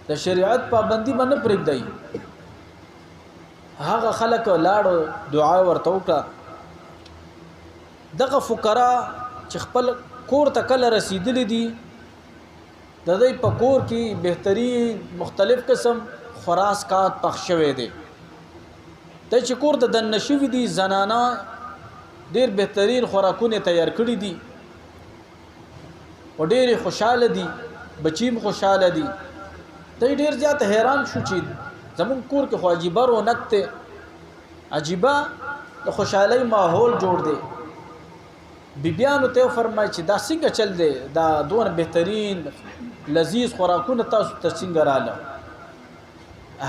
د شریعت پابندي به نه پرېږدئ هغه خلک لاړو دعا ورته وکړه دغه فقرا چې خپل کور ته کله رسیدلی دي د دوی په کور کې بهترین مختلف قسم خوراکات پخ شوی دی د چې کور ته دننه شوي دي زنانه ډیر بهترین خوراکونه تیار کړي دي او ډیر خوشاله دي بچیم خوشاله دي ته ډیر زیات حیران شو چې زمون کور کې خو عجیبه رونق ته عجیبه د خوشحالي ماحول جوړ دی بیبیانو ته فرمایي چې دا څنګه چل دی دا دون بهترین لذیذ خوراکونه تاسو ته څنګه رااله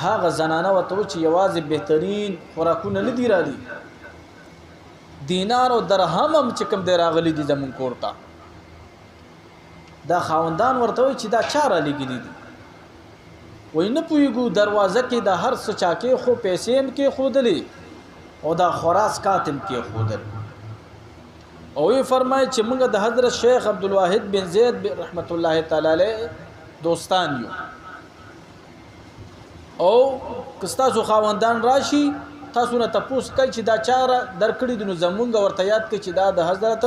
هغه زنانه وته چې یوازې بهترین خوراکونه نه دی راځي دینار او درهم هم چې کوم دی راغلي دي زمون کور ته دا خاوندان ورته چې دا چاره لګیدي دي وای نه پویګو دروازه کې د هر څه چاکه خو پیسې هم کې خودلې او دا خوراک کاتم کې خودل او یې فرمایي چې موږ د حضرت شیخ عبدالواحد بن زید رحمت الله تعالی علیه دوستان یو او کستاسو خاوندان راشي تاسو نه تاسو کوي چې دا چاره درکړي د زمونږ ورته یاد کوي چې دا د حضرت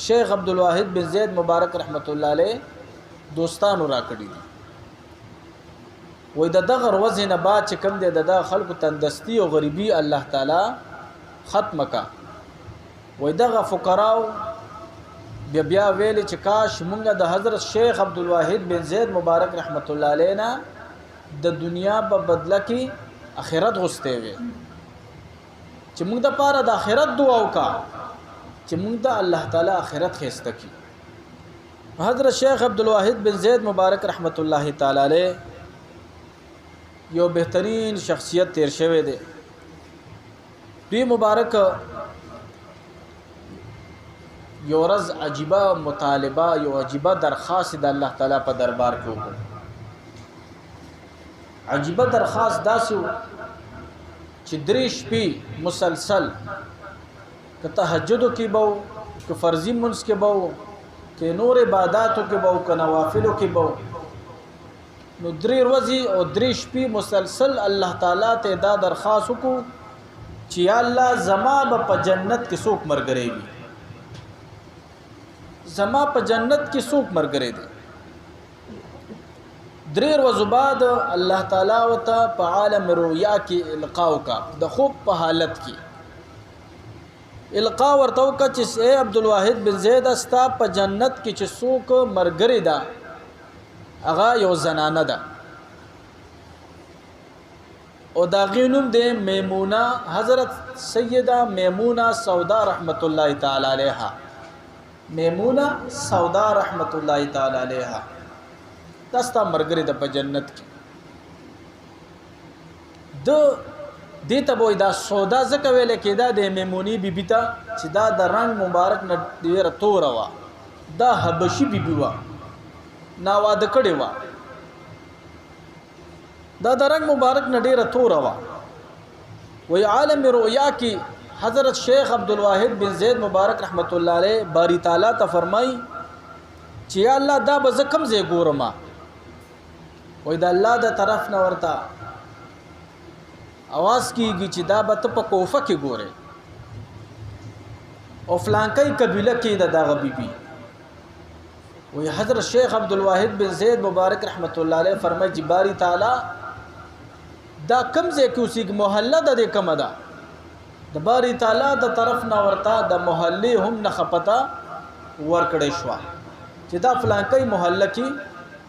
شیخ عبدالواحد بن زید مبارک رحمت الله علیه دوستانو را کړی دي وای د دغه ورځې نه بعد چې کوم دی د خلکو تندستی او غریبی الله تعالی ختم کا وای دغه فقراو بیا ویل چې کاش مونږ د حضرت شیخ عبدالواحد بن زید مبارک رحمت الله علیه نه د دنیا په بدله کې آخرت غوسته وي چې موږ د پاره د آخرت دعا وکا چې موږ د الله تعالی آخرت خسته کی حضرت شیخ عبدالواحد بن زید مبارک رحمت الله تعالی علیه یو بهترین شخصیت تیر شوی دی دوی مبارک یو ورځ عجیبه مطالبه یو عجیبه درخواست د الله تعالی په دربار کې وکړه عجیبه درخواست داسې چې درې شپې مسلسل که تهجد کې بو که فرضي منځ کې بو که نور عبادتو کې بو که نوافلو کې بو نو درې ورځې او درې شپې مسلسل الله تعالی ته دا درخواست وکړو چې یا الله زما په جنت کې څوک مرګري وي زما په جنت کې څوک مرګري دي درې ورځې بعد الله تعالی وته په عالم رؤیا کې القاء کا د خوب په حالت کې القاء ورته وکړه چې اے عبدالواحد بن زید استا په جنت کې چې څوک مرګري دا هغه یو زنانه ده او دا غینوم د میمونه حضرت سیده میمونه سودا رحمت الله تعالی علیها میمونه سودا رحمت الله تعالی علیها داستا مرګری د په جنت کې د دې ته وای دا سودا زکه ویل کېدا د میمونی بیبی ته چې دا د رنگ مبارک نه ډیره تور وا دا حبشي بیبي وا نا واده کړي وا دا د رنگ مبارک نه ډیره تور وا وی عالم رؤیا کی حضرت شیخ عبدالواحد بن زید مبارک رحمت الله علیه باری تعالی ته فرمای چې یا الله دا به زکم زه ګورم وی دا الله د طرف نه ورتا आवाज کیږي چې دا به ته په کوفه کې ګوره او فلانکای قبیله کې د دغه بیبي وی حضرت شیخ عبدالواحد بن زید مبارک رحمت الله علیه فرمای چې باری تعالی دا کم ځای کې اوسېږي محله د کوم ده د باری تعالی د طرف نه ورته د محلې هم نه خپتا ورکړې شو چې دا فلانکای محله کې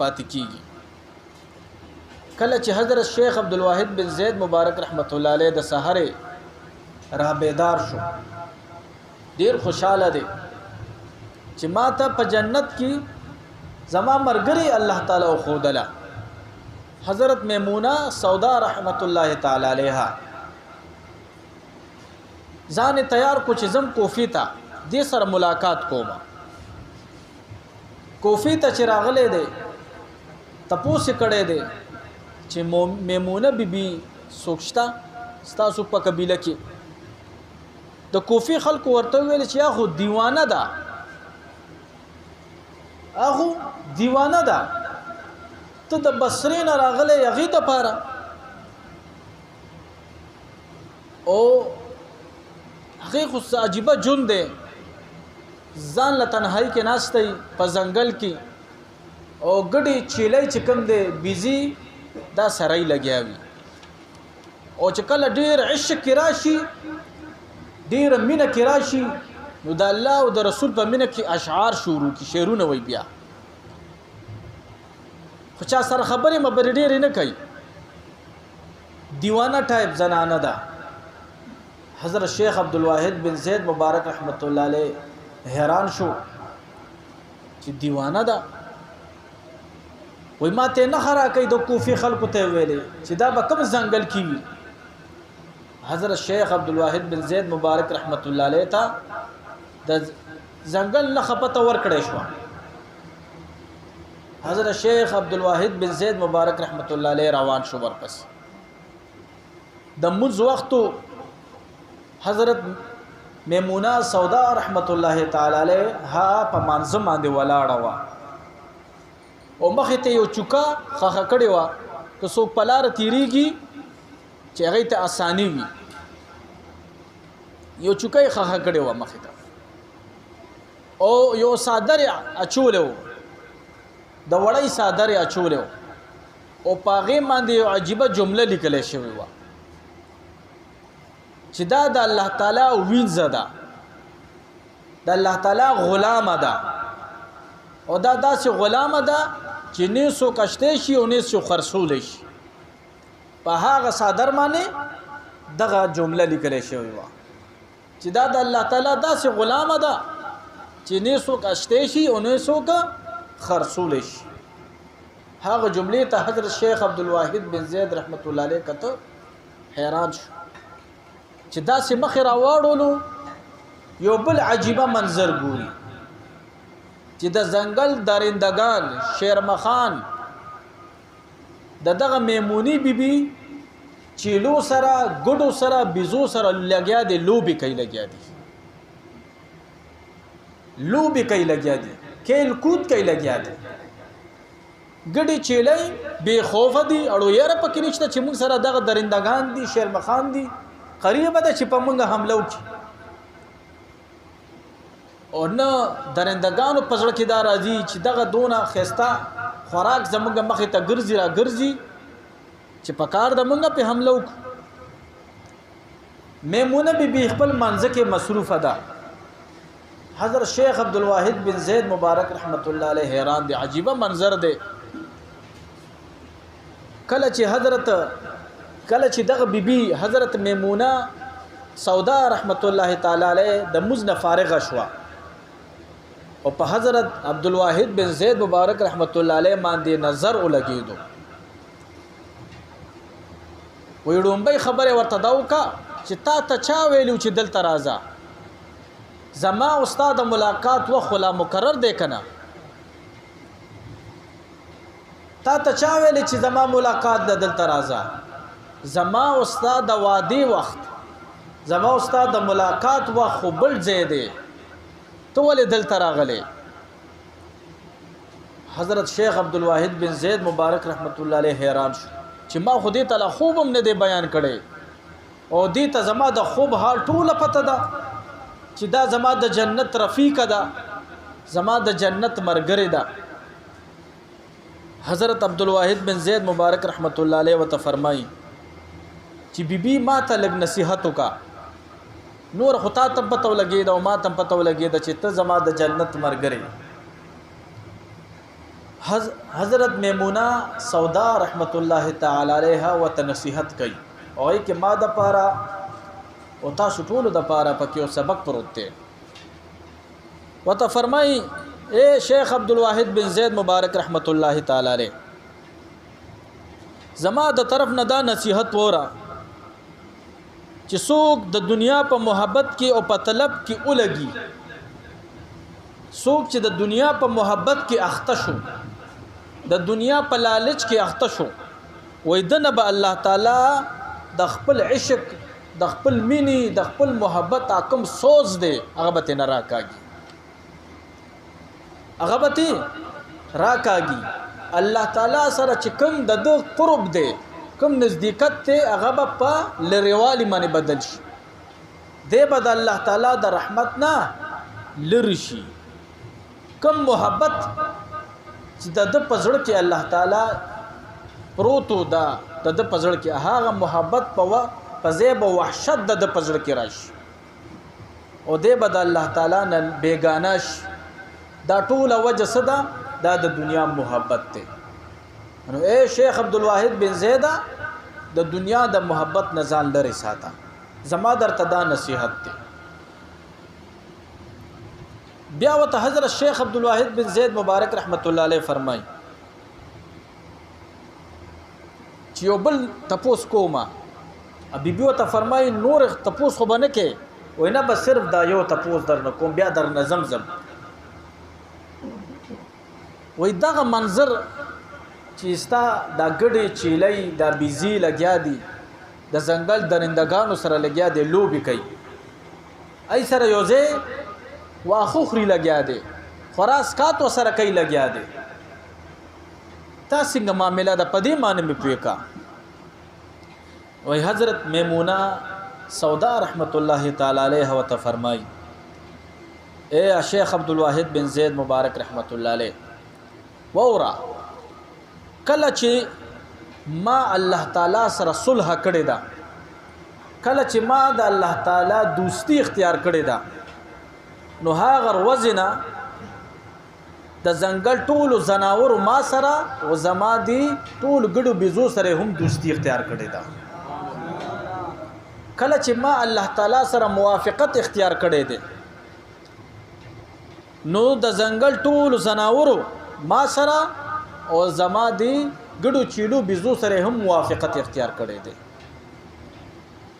پاتې کیږي کله چې حضرت شیخ عبدالواحد بن زید مبارک رحمت الله علیه د سحر را بیدار شو ډیر خوشاله دي چې ما ته په جنت کې زما مرګري الله تعالی خو دلا حضرت میمونه سودا رحمت الله تعالی علیها ځان تیار کو چې زم کوفی ته دې سره ملاقات کوم کوفی ته چې راغله دي تپوس کړي دي چې میمونه بیبي سوکشتا ستاسو په قبیله کې د کوفی خلکو ورته ویل چې هغه دیوانه ده هغه دیوانه ده ته د بصرین راغله یغی د پاره او هغه خو عجیبه جون ده ځان له تنهایی کې ناشته په ځنګل کې او ګډي چیلې چکم ده بيزي دا سړی لګیاوي او چې کله ډیر عشق کې راشي ډیر مینه کې راشي نو د الله او د رسول په مینه کې اشعار شروع کی شعرونه وای بیا خو چا سره خبرې مبر ډیر نه کوي دیوانه ټایپ زنانه ده حضرت شیخ عبدالواحد بن زید مبارک رحمت الله علیه حیران شو چې دیوانه ده وای ما ته نه خرا کوي د کوفی خلکو ته ویلې چې دا به کوم ځنګل کې وي حضرت شیخ عبدالواحد بن زید مبارک رحمت الله علیه ته د ځنګل نه خپته ور کړې شو حضرت شیخ عبدالواحد بن زید مبارک رحمت الله علیه روان شو ورپس د منځ وختو حضرت میمونه سودا رحمت الله تعالی علیه ها په منظم باندې ولاړه وا او مخه ته یو چوکا خخه کړي وا که څوک پلار تیریږي چې هغه ته اساني وي یو چوکا خخه کړي وا مخه ته او یو صادر اچولیو د وړای صادر اچولیو او پاغه باندې یو عجیبه جمله لیکل شوی و چې دا د الله تعالی وینځه ده د الله تعالی غلام ده او دا داسې غلام ده چې نه سو کشته شي او نه سو خرصول شي په هغه صادر باندې دغه جمله لیکل شوی و چې دا د الله تعالی داسې غلام ده چې نه سو کشته شي او نه سو خرصول شي هغه جملې ته حضرت شیخ عبدالواحد بن زید رحمت الله علیه کته حیران شو چې دا سه مخ راوړلو یو بل عجیبه منظر ګوري چې د ځنګل درندگان شیرمخان دغه میمونی بیبي چیلو سره ګډو سره بيزو سره لګیا دي لوبي کوي لګیا دي لوبي کوي لګیا دي کېل کود کوي لګیا دي ګډي چیلې بے خوف دي اړو یاره پکې نشته چې موږ سره دغه درندگان دي شیرمخان دي قریب ده چې په موږ حمله وکړي او نه درندگانو پزړه کې دا راځي چې دغه دونه خستا خوراک زموږ مخې ته ګرځي را ګرځي چې په کار د موږ په حمله وکړي میمونه بیبي خپل منځ کې مصروفه ده حضرت شیخ عبدالواحد بن زید مبارک رحمت الله علیه حیران دی عجیبه منظر دی کله چې دغه بیبي حضرت میمونه سودا رحمت الله تعالی علیه د مزن فارغه شو او په حضرت عبدالواحد بن زید مبارک رحمت الله علیه باندې نظر ولګیدو وی ډومبۍ خبره ورته دا وکړه چې تا ته چا ویلو چې دلته راځه زما استاد ملاقات وخت لا مقرر دی کنه تا ته چا ویل چې زما ملاقات دلته راځه زما استاد وادي وخت زما استاد ملاقات وخت بل ځای دی تو ولې دلته راغلی حضرت شیخ عبدالواحد بن زید مبارک رحمت الله علیه حیران شو چې ما خو دې ته خوب هم نه دی بیان کړی او دې ته زما د خوب حال ټوله پته ده چې دا زما د جنت رفیقه ده زما د جنت مرګره ده حضرت عبدالواحد بن زید مبارک رحمت الله علیه وته فرمایي چې بیبي ما ته لګ نصیحت وکا نور خطا ته پته ولګید او ما ته پته ولګید چې ته زما د جنت مرګره حضرت میمونه سودا رحمت الله تعالی علیها وته نصیحت کوي او ای کې ما د پاره او تاسو ټول د پاره پکې او سبق پروت دی وته فرمای اے شیخ عبدالواحد بن زید مبارک رحمت الله تعالی علیه زما د طرف نه دا نصیحت وره چې څوک د دنیا په محبت کې او په طلب کې ولګي څوک چې د دنیا په محبت کې اخته شو د دنیا په لالچ کې اخته شو وای دنه به الله تعالی د خپل عشق د خپل مینی د خپل محبت حکم سوز دی هغه به نه راکاږي هغه به راکاږي الله تعالی سره چې کوم د قرب دی کوم نزدېکت ته هغه به په لریوالي باندې بدل شي دی به د الله تعالی د رحمت نه لری شي کوم محبت چې د پزړه کې الله تعالی پروتو دا د پزړه کې هغه محبت په زیب او وحشت د پزړه کې راشي او دی به د الله تعالی نه بیگانه شي دا ټوله وجه صدا دا د دنیا محبت ته نو اے شیخ عبدالواحد بن زید د دنیا د محبت نه ځان لري ساته زما درته دا نصیحت ته بیا وته حضرت شیخ عبدالواحد بن زید مبارک رحمت الله علیه فرمای چې یو بل تپوس کوما بیبي وته فرمای نور تپوس خو بنه کې وینا بس صرف دا یو تپوس در نه کوم بیا در نه زمزم وای دغه منظر چې ستا دا ګډي چیلې دا بيزي لګیا دي د ځنګل درندگانو سره لګیا دي لوبي کوي ای سره یوځه واخوخري لګیا دي خراس کاتو سره کوي لګیا دي تا څنګه معاملې د پدې معنی می پويکا وای حضرت میمونه سودا رحمت الله تعالی علیها وت فرمای اے شیخ عبدالواحد بن زید مبارک رحمت الله علیه وورا کله چې ما الله تعالی سره صلح کړی دا کله چې ما د الله تعالی دوستی اختیار کړی دا نو هغه وزنه د ځنګل ټولو زناور ما سره او زما دي ټول ګډو بيزو سره هم دوستی اختیار کړی دا کله چې ما الله تعالی سره موافقت اختیار کړی دی نو د ځنګل ټولو زناور ما سره او زما دي ګډو چیلو بيزو سره هم موافقت اختیار کړی دی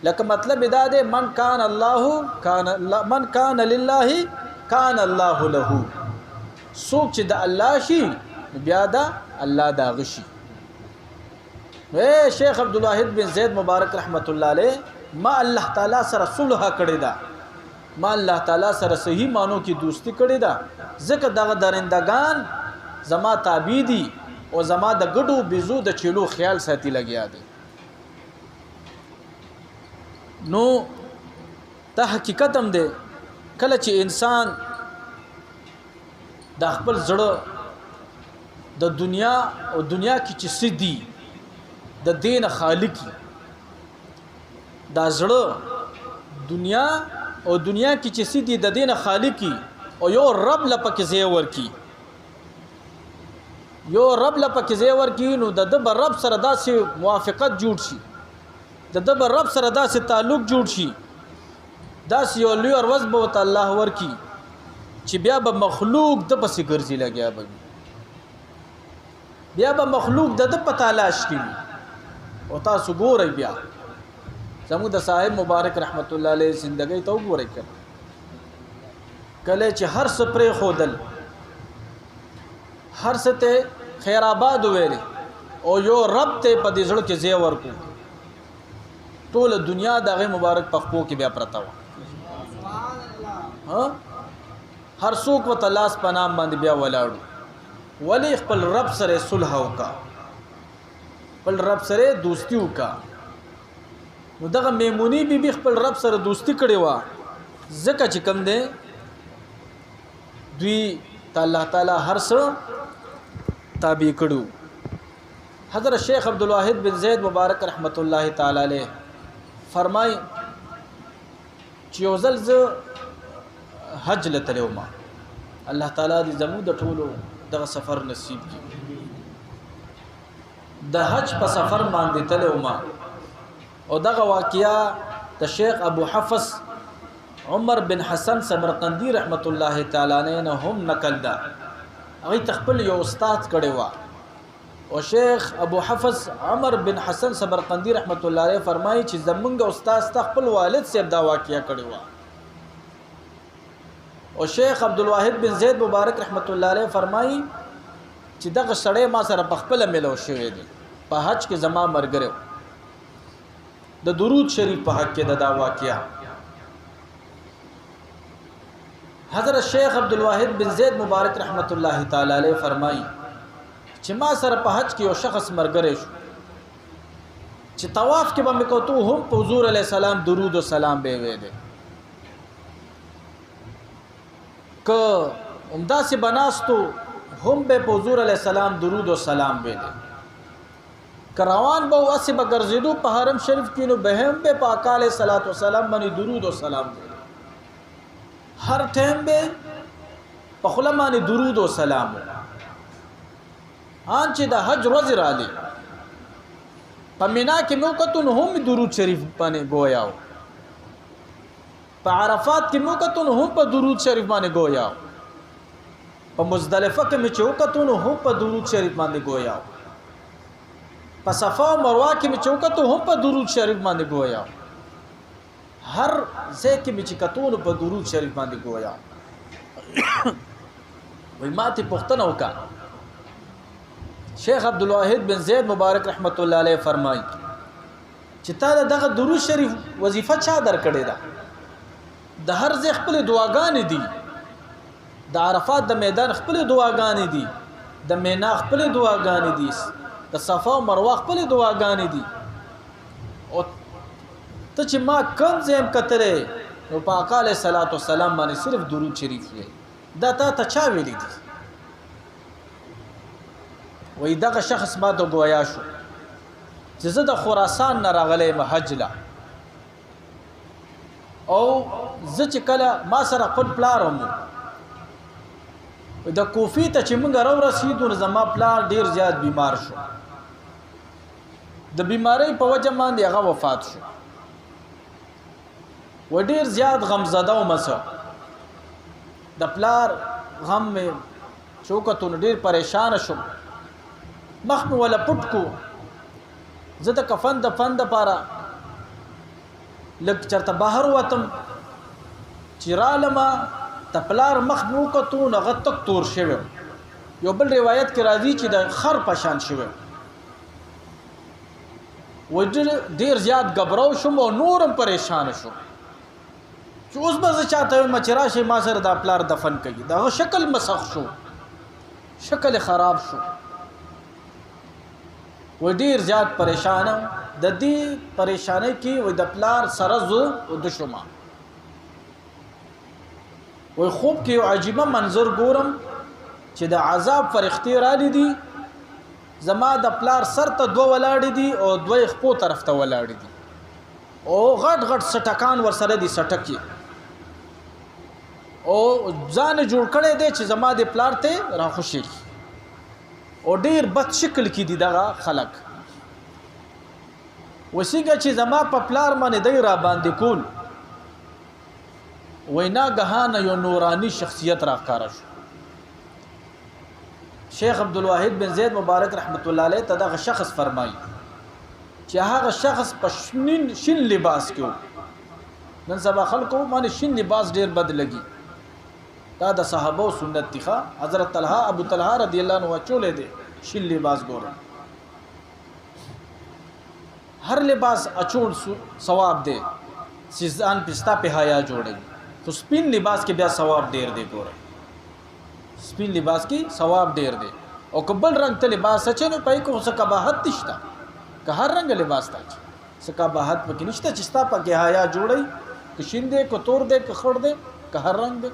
لکه مطلب دا دی من کان الله کان الله من کان لله کان الله له سوک چې د الله شي بیا دا الله دا غشي اے شیخ عبدالواحد بن زید مبارک رحمت الله علیه ما الله تعالی سره صلح کړی دا ما الله تعالی سره صحیح مانو کې دوستی کړی دا ځکه دغه درندگان زما تابع دي او زما د ګډو بيزو د چلو خیال ساتي لګیا دي نو دا حقیقت هم دی کله چې انسان د خپل زړه د دنیا او دنیا کې چې سدي د دین خالقي دا زړه دنیا او دنیا کې چې سدي د دین خالقي او یو رب لپاره ځای ورکی یو رب لپاره ځای ورکي نو د رب سره داسې موافقت جوړ شي د رب سره داسې تعلق جوړ شي داسې یو لوی ورځ به ورته الله ورکي چې بیا به مخلوق د پسې ګرځي لګیا به بیا به مخلوق د په تلاش کې او تاسو ګورئ بیا زموږ د صاحب مبارک رحمت الله علیه زندګۍ ته وګورئ کله چې هر څه پرې خودل هر څه ته خیر آباد ویلې او یو رب ته په دې ځړ کې ځای ورکو ټول دنیا دغه مبارک پخپو کې بیا پرتا و ها هر څوک وت لاس په نام باندې بیا ولاړو ولی خپل رب سره صلح وکا خپل رب سره دوستی وکا نو دغه میمونی بی خپل رب سره دوستی کړي وا زکه چې کم ده دوی الله تعالی هر څه تابع کړو حضرت شیخ عبدالواحد بن زید مبارک رحمت الله تعالی علیہ فرمای چې یو ځل حج لته ما الله تعالی دې زموږ د ټولو دغه سفر نصیب کړي د حج په سفر باندې تلو ما او دغه واقعیا د شیخ ابو حفص عمر بن حسن سمرقندی رحمت الله تعالی علیہ هم نقل دا هغه تخپل یو استاد کړي وا او شیخ ابو حفص عمر بن حسن سمرقندی رحمت الله علیہ فرمایي چې زمونږ استاد تخپل والد سے دا واقعیا کړي وا او شیخ عبدالواحد بن زید مبارک رحمت الله علیہ فرمایي چې دغه سړی ما سره بخپل ملو شوی دی په حج کې زما مرګره د درود شریف په حق کې دا واقعیا حضرت شیخ عبدالواحد بن زید مبارک رحمت الله تعالی علیہ فرمایي چې ما سره په حج کې یو شخص مرګره شو چې طواف کې به مکوتو هم په حضور علیہ السلام درود و سلام به ویل ک عمدا سے بناستو هم به په حضور علیہ السلام درود و سلام ویل کروان به واسه به ګرځیدو په حرم شریف کې نو به هم به په اکاله صلوات و سلام باندې درود و سلام ویل هر ټیم به په خله باندې درود و سلام ان چې د حج ورځ را دي په مینا کې مو کتون هم درود شریف باندې گویاو په عرفات کې مو کتون هم په درود شریف باندې گویاو په مزدلفه کې مو چوکتون هم په درود شریف باندې گویاو په صفا او مروه کې مو چوکتون هم په درود شریف باندې گویاو هر ځای کې مې چې کتون په درود شریف باندې گویا وای ماته پښتنه وکا شیخ عبدالواحد بن زید مبارک رحمت الله علیہ فرمای چې تا دغه درود شریف وظیفه چا درکړې ده د هر ځای خپل دعاګانې دي د عرفات د میدان خپل دعاګانې دي د مینا خپل دعاګانې دي د صفا او مروه خپل دعاګانې دي او ته چې ما کم زم کتره نو په اکاله صلوات و سلام باندې صرف درود شریف وي دا ته چا ویلي دي وای دغه شخص ما ته گویا شو چې زه د خراسان نه راغلی محجله او زه چې کله ما سره خپل پلار وم د کوفی ته چې موږ راو رسیدو زما پلار ډیر زیات بیمار شو د بیماری په وجه باندې هغه وفات شو و ډیر زیات غمزده و مسو د پلار غم می چوکتون ډیر پریشان شوم مخ می ولا پټ کو زه د کفن د فند لپاره لګ چرته بهر وتم چرالما تپلار مخ مو کتون هغه تک تور شوی یو بل روایت کې راځي چې د خر پشان شوی و ډیر زیات غبراو شوم او نورم پریشان شوم چې اوس به چاته مچرا شي ما سره د پلار دفن کړي دا شکل مسخ شو شکل خراب شو و ډیر زیات پریشان د دې پریشانه کې و د پلار سره زو او د شوما و خوب کې یو عجیبه منظر ګورم چې د عذاب فرښتې را دي زما د پلار سر ته دوه ولاړ دي او دوه خپو طرف ته ولاړ دي او غټ غټ سټکان ور سره دي سټکی او ځان جوړ کړي دي چې زما د پلار ته راخوشي او ډیر بد شکل کې دي دغه خلک وسیګه چې زما په پلار باندې دی را باندې کول وینا غهانه یو نورانی شخصیت راکاره شو شیخ عبدالواحد بن زید مبارک رحمت الله علیه تدغه شخص فرمایي چې هغه شخص په شین لباس کې نن سبا خلکو باندې شین لباس ډیر بد لګي دا د صحابه سنت دي حضرت طلحه ابو طلحه رضی الله عنه چولې دي شین لباس ګوره هر لباس اچول ثواب دی سیزان پستا په حیا جوړي خو سپین لباس کې بیا ثواب ډیر دی ګوره سپین لباس کې ثواب ډیر دی او قبل رنگ ته لباس اچنه پای کو څه کباحت نشته که هر رنگ لباس تا څه کباحت پکې نشته چې ستا په حیا جوړي که شین دی که تور دی که خړ دی که هر رنگ دی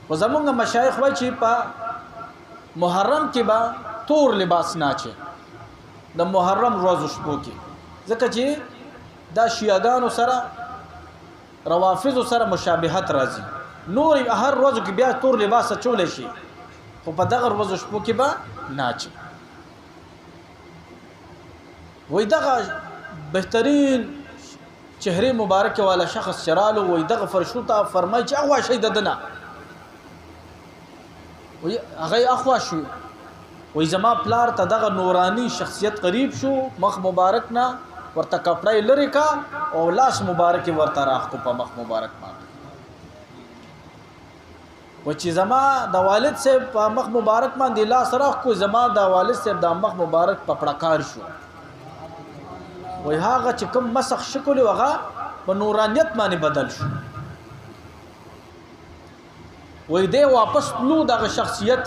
و زمونږ مشایخ وایي چې په محرم کې با تور لباس نه اچي د محرم ورځو شپو کې ځکه چې دا شیعاګانو سره روافضو سره مشابهت راځي نور هر ورځو کې بیا تور لباس اچول شي خو په دغه ورځو شپو کې به نه اچي وای دغه بهترین چهره مبارک والا شخص چرالو وای دغه فرشتو ته فرمای چې اغوا شي ددنه وای هغه اخوا شو وای زما پلار ته دغه نورانی شخصیت قریب شو مخ مبارک نه ورته کپړای لری کا او لاس مبارک ورته راخ کو په مخ مبارک باندې و چې زما د والد صاحب په مخ مبارک باندې لاس راخ کو زما د والد صاحب د مخ مبارک په پړکار شو وای هغه چې کوم مسخ شکل وغه په نورانیت باندې بدل شو وای دی واپس لو دغه شخصیت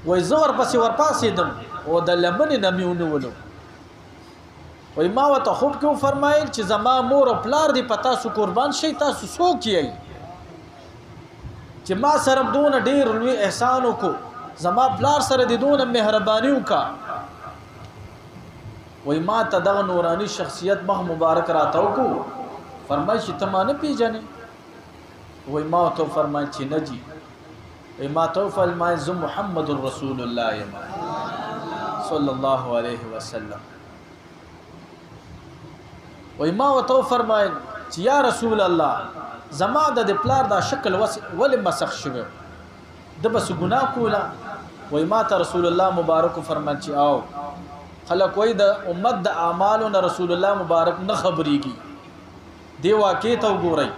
وای زور پسې ورپاسې دم او د لمن نمیونه ولو وای ما وته خوب کې فرمایل چې زما مور او پلار دی پتا سو قربان شي تاسو څوک یې چې ما سره دون ډیر لوی احسان وکړو زما پلار سره د دون مهرباني وکړه وای ما ته دغه نورانی شخصیت مخ مبارک راتاو کو فرمای چې تمانه پیژنې وای ما ته فرمای چې نجی وای ما ته فرمای ز محمد رسول الله صلی الله علیه وسلم وای ما ته فرمای چې یا رسول الله زما د پلار دا شکل ول مسخ شوه د بس ګناه کوله وای ما ته رسول الله مبارک فرمایي چې آو خلق وای د امت د اعمالو نه رسول الله مبارک نه خبريږي دی واقع ته وګورئ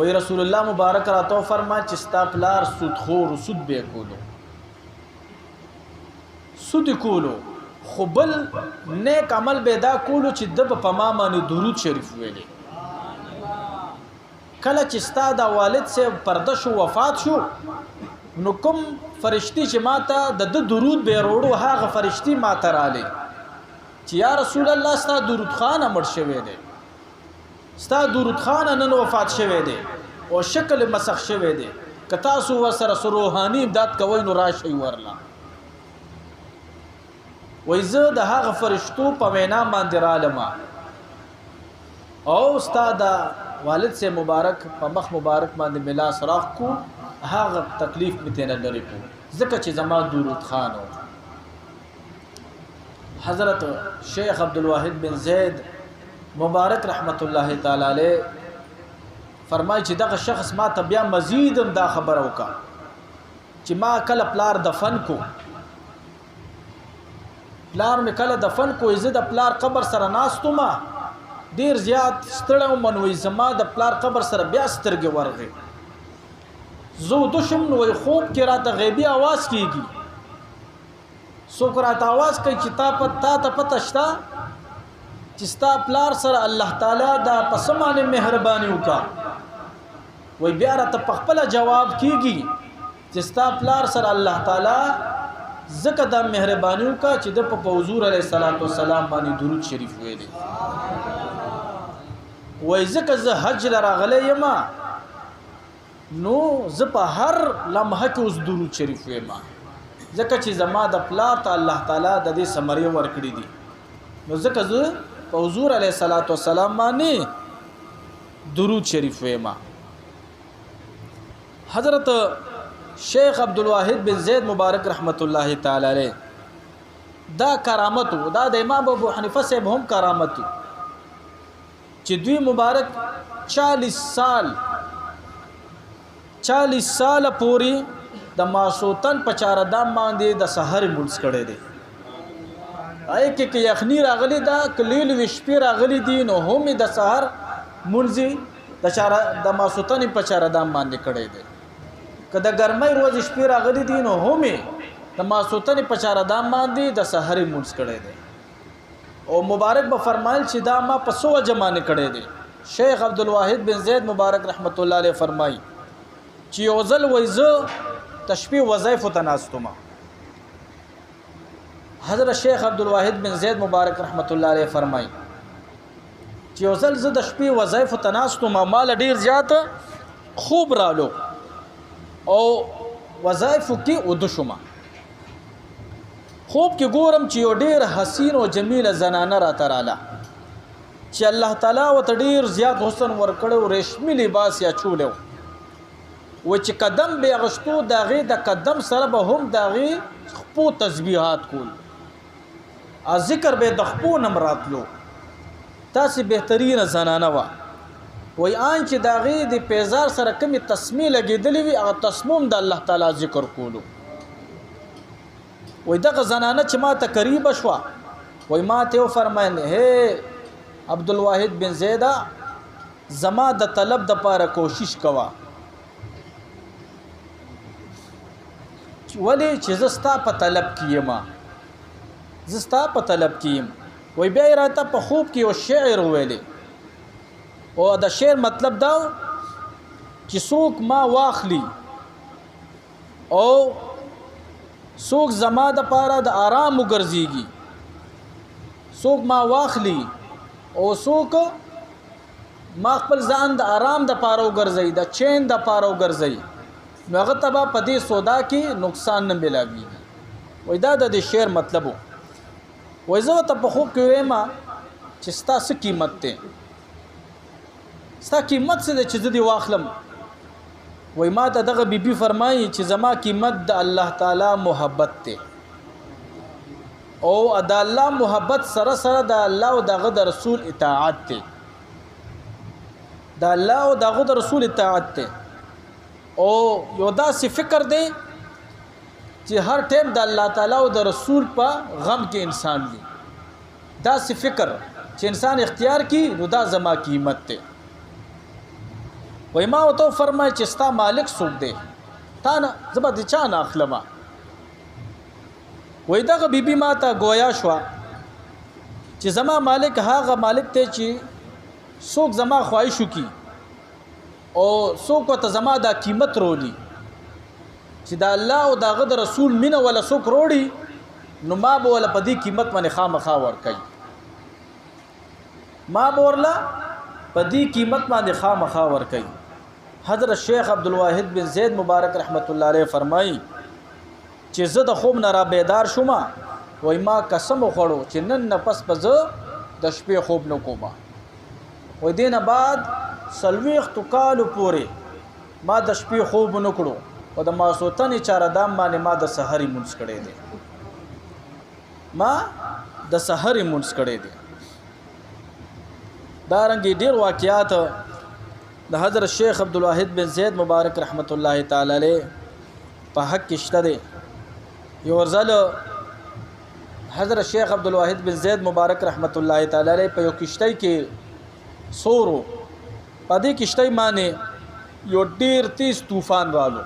وای رسول الله مبارک راته فرمایي چې ستا پلار سود خور سود به کولو سود کولو خو بل نیک عمل پیدا کولو چې د په ما باندې درود شریف ویلي کله چې ستا د والد سے پرده شو وفات شو نو کوم فرشتي چې ماته د درود به وروړو هغه فرشتي ماته رااله چې یا رسول الله ستا درود خان امر شوی دی ستا درود خان نن وفات شوی دی او شکل مسخ شوی دی کتا سو سره روحاني امداد کوي نو راشي ورلا وای زه د هغه فرشتو په وینا باندې رالم او استاد والد سے مبارک په مخ مبارک باندې ملاس راخ کو هغه تکلیف مته نه لري کو ځکه چې زما درود خان حضرت شیخ عبدالواحد بن زید مبارک رحمت الله تعالی علیه فرمایي چې دغه شخص ما ته بیا مزید دا خبر وکا چې ما کله پلار دفن کو پلار می کله دفن کو عزت پلار قبر سره ناستو ما ډیر زیات ستړم منوي زما د پلار قبر سره بیا سترګې ورغې زو دشم نو خوب کې راته غیبی आवाज کیږي څوک راته आवाज کوي چې تا ته پته شته چې ستا پلار سره الله تعالی دا پسمانه مهرباني وکا وای بیا راته خپل جواب کیږي چې ستا پلار سره الله تعالی زکه دا مهرباني وکا چې د په حضور علیه الصلاۃ والسلام باندې درود شریف ویلي وای زکه زه حج راغلی یم نو زه په هر لمحه کې اوس درود شریف وایم زکه چې زما د پلار ته الله تعالی د دې سمری ورکړي دي نو زکه زه په حضور علیه الصلاۃ والسلام باندې درود شریف وایم حضرت شیخ عبدالواحد بن زید مبارک رحمت الله تعالی علیه دا کرامت دا د امام ابو حنیفه صاحب هم کرامت چې دوی مبارک 40 سال پوری د ماسوتن په چار دام باندې د سحر مونږ کړي دي آی کې یخنی راغلی دا کلیل وشپې راغلی دي نو هم د سحر مونږ د ماسوتن په چار دام باندې کړي دي کله ګرمۍ روز شپې راغلی دي نو هم د ماسوتن په چار دام باندې د سحر مونږ کړي دي او مبارک به فرمایل چې دا ما په سو جمانه کړي دي شیخ عبدالواحد بن زید مبارک رحمت الله علیه فرمای چې یوزل وایزه تشبیه وظایف تناستما حضرت شیخ عبدالواحد بن زید مبارک رحمت الله علیه فرمای چې یوزل ز د شپې وظایف تناستما مال ډیر زیات خوب رالو او وظایف کې ودشما خوب کې ګورم چې یو ډیر حسین او جمیل زنانه را تراله چې الله تعالی و ډیر زیات حسن ورکړو ریشمی لباس یا چولو و چې قدم به غشتو داغه د قدم سره به هم داغه خپو تسبیحات کول ا ذکر به د خپو نمراتلو تاسو بهترین زنانه وا وای ان چې داغه د پیزار سره کمی تسمیه لګیدلې وي هغه تسموم د الله تعالی ذکر کولو وای دغه زنانه چې ما ته قریب شوا وای ما ته فرمایل هي عبدالواحد بن زیدا زما د طلب د پاره کوشش کوا ولی چې زستا په طلب کیم وای بیا راته په خوب کې یو شعر ویلې او دا شعر مطلب دا چې څوک ما واخلی او څوک زما د پاره د آرام وګرځيږي څوک ما واخلی او څوک ما خپل ځان د آرام د پاره وګرځي د چین د پاره وګرځي نو هغه تبا په دې سودا کې نقصان نه ملاوي وای دا د شعر مطلب وای زه ته په خوب کې وایم چې ستاسو قیمت ته ستا قیمت څه د چې دې واخلم وای ما ته دغه بیبي فرمایي چې زما قیمت د الله تعالی محبت ته او د الله محبت سره سره د الله او دغه د رسول اطاعت ته د الله او دغه د رسول اطاعت ته او یو داسې فکر دی چې هر ټیم د الله تعالی او د رسول په غم کې انسان دی داسې فکر چې انسان اختیار کی نو دا زما قیمت ته وای ما تو فرمای چې ستا مالک څوک دی تا نه زما د چا نه اخلمه وای دغه بیبي ما ته گویا شو چې زما مالک هغه مالک ته چې څوک زما خواهش وکي او څوک ته زما د قیمت رولي چې د الله او دغه د رسول مینه ولا څوک روړي نو ما به ولا په دې قیمت باندې خامخا ور کوي ما به ورلا په دې قیمت باندې خامخا ور کوي حضرت شیخ عبدالواحد بن زید مبارک رحمت الله علیه فرمایي چې زه د خوب نه را بیدار شوم وای ما قسم وخړو چې نن نه پس پزه د شپې خوب نه کوم وای دینه بعد سلويخ تو کالو پورې ما د شپې خوب نه کړو او د ماسوتن چار دام باندې ما د سحری مونږ کړي دي دا رنګ ډیر واقعات د حضرت شیخ عبدالواحد بن زید مبارک رحمت الله تعالی علیه په حق کې شته دي یو ورځل حضرت شیخ عبدالواحد بن زید مبارک رحمت الله تعالی علیه په یو کشتۍ کې سورو په دې کشتۍ باندې یو ډیر تیز طوفان رالو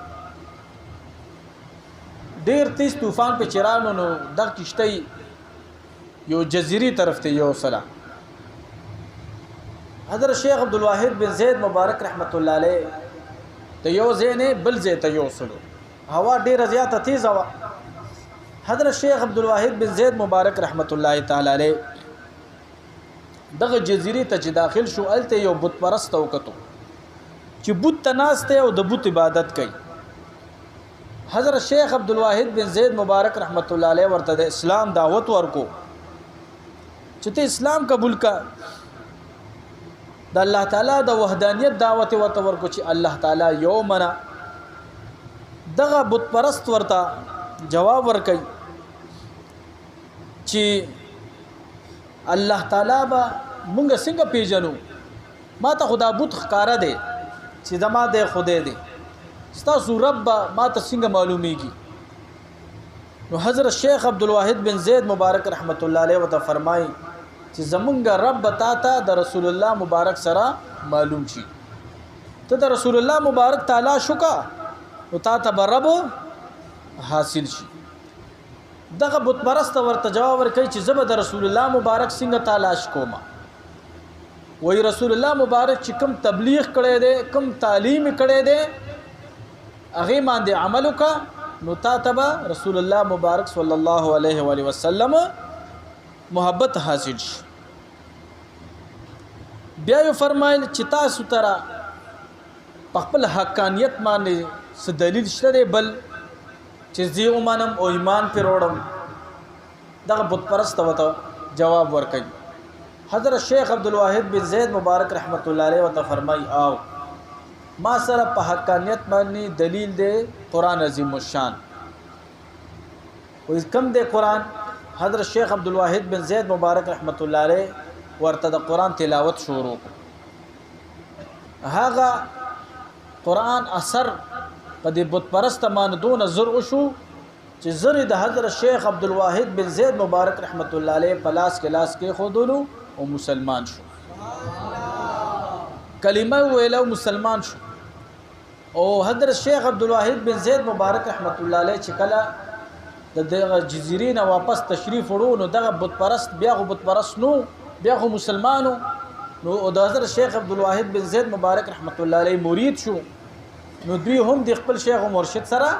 ډیر تیز طوفان په چرانو نو د کشتۍ یو جزیری طرف ته یو سلام حضرت شیخ عبدالواحد بن زید مبارک رحمت الله علیه ته یو زینه بل زی ته یو سلو هوا ډیره زیاته تیز هوا حضرت شیخ عبدالواحد بن زید مبارک رحمت الله تعالی علیه دغه جزیره ته چې داخل شو الته یو بت پرست وکړو چې بت تناسته او د بت عبادت کوي حضرت شیخ عبدالواحد بن زید مبارک رحمت الله علیه ورته د اسلام دعوت ورکو چې ته اسلام قبول کا د الله تعالی د وحدانیت دعوت ورته ورکو چې الله تعالی یو منا دغه بت پرست ورته جواب ورکړي چې الله تعالی به مونږ څنګه پیژنو، ما ته خدا بت ښکارا دی چې زما د خدای دی، ستاسو رب به ما ته څنګه معلومیږي؟ نو حضرت شیخ عبدالواحد بن زید مبارک رحمت الله علیه وته فرمایي چې زمونږ رب تا ته د رسول الله مبارک سره معلوم شي، ته د رسول الله مبارک تعالی شوکا او تا ته رب حاصل شي. دغه بت پرست ورته جواب ورکړي چې زه به د رسول الله مبارک څنګه تلاش کوم؟ وای رسول الله مبارک چې کوم تبلیغ کړی دی، کوم تعلیم کړی دی، هغه باندې عمل وکړه، نو تا ته به رسول الله مبارک صلی الله علیه و وسلم محبت حاصل شي. بیا یې فرمایل چې تاسو ترا په خپل حقانیت باندې څه دلیل شته دی بل چې زه ومنم او ایمان پر وړم؟ دغه بت پرست وته جواب ورکړي. حضرت شیخ عبدالواحد بن زید مبارک رحمت الله علیه وته فرمای او ما سره په حقانیت باندې دلیل دی قرآن عظیم الشان. وې کم دی قرآن؟ حضرت شیخ عبدالواحد بن زید مبارک رحمت الله علیه ورته د قرآن تلاوت شروع کړ. هغه قرآن اثر په دې بت پرست باندې دون زر وشو چې زر د حضرت شیخ عبدالواحد بن زید مبارک رحمت الله علیه په لاس کې خودلو او مسلمان شو، کلمه ویلو مسلمان شو. او حضرت شیخ عبدالواحد بن زید مبارک رحمت الله علیه چې کله د دغه جزیرې نه واپس تشریف وړو نو دغه بت پرست بیا خو بت پرست نو، بیا خو مسلمانو نو. او د حضرت شیخ عبدالواحد بن زید مبارک رحمت الله علیه مرید شو، نو دوی هم د خپل شیخ او مرشد سره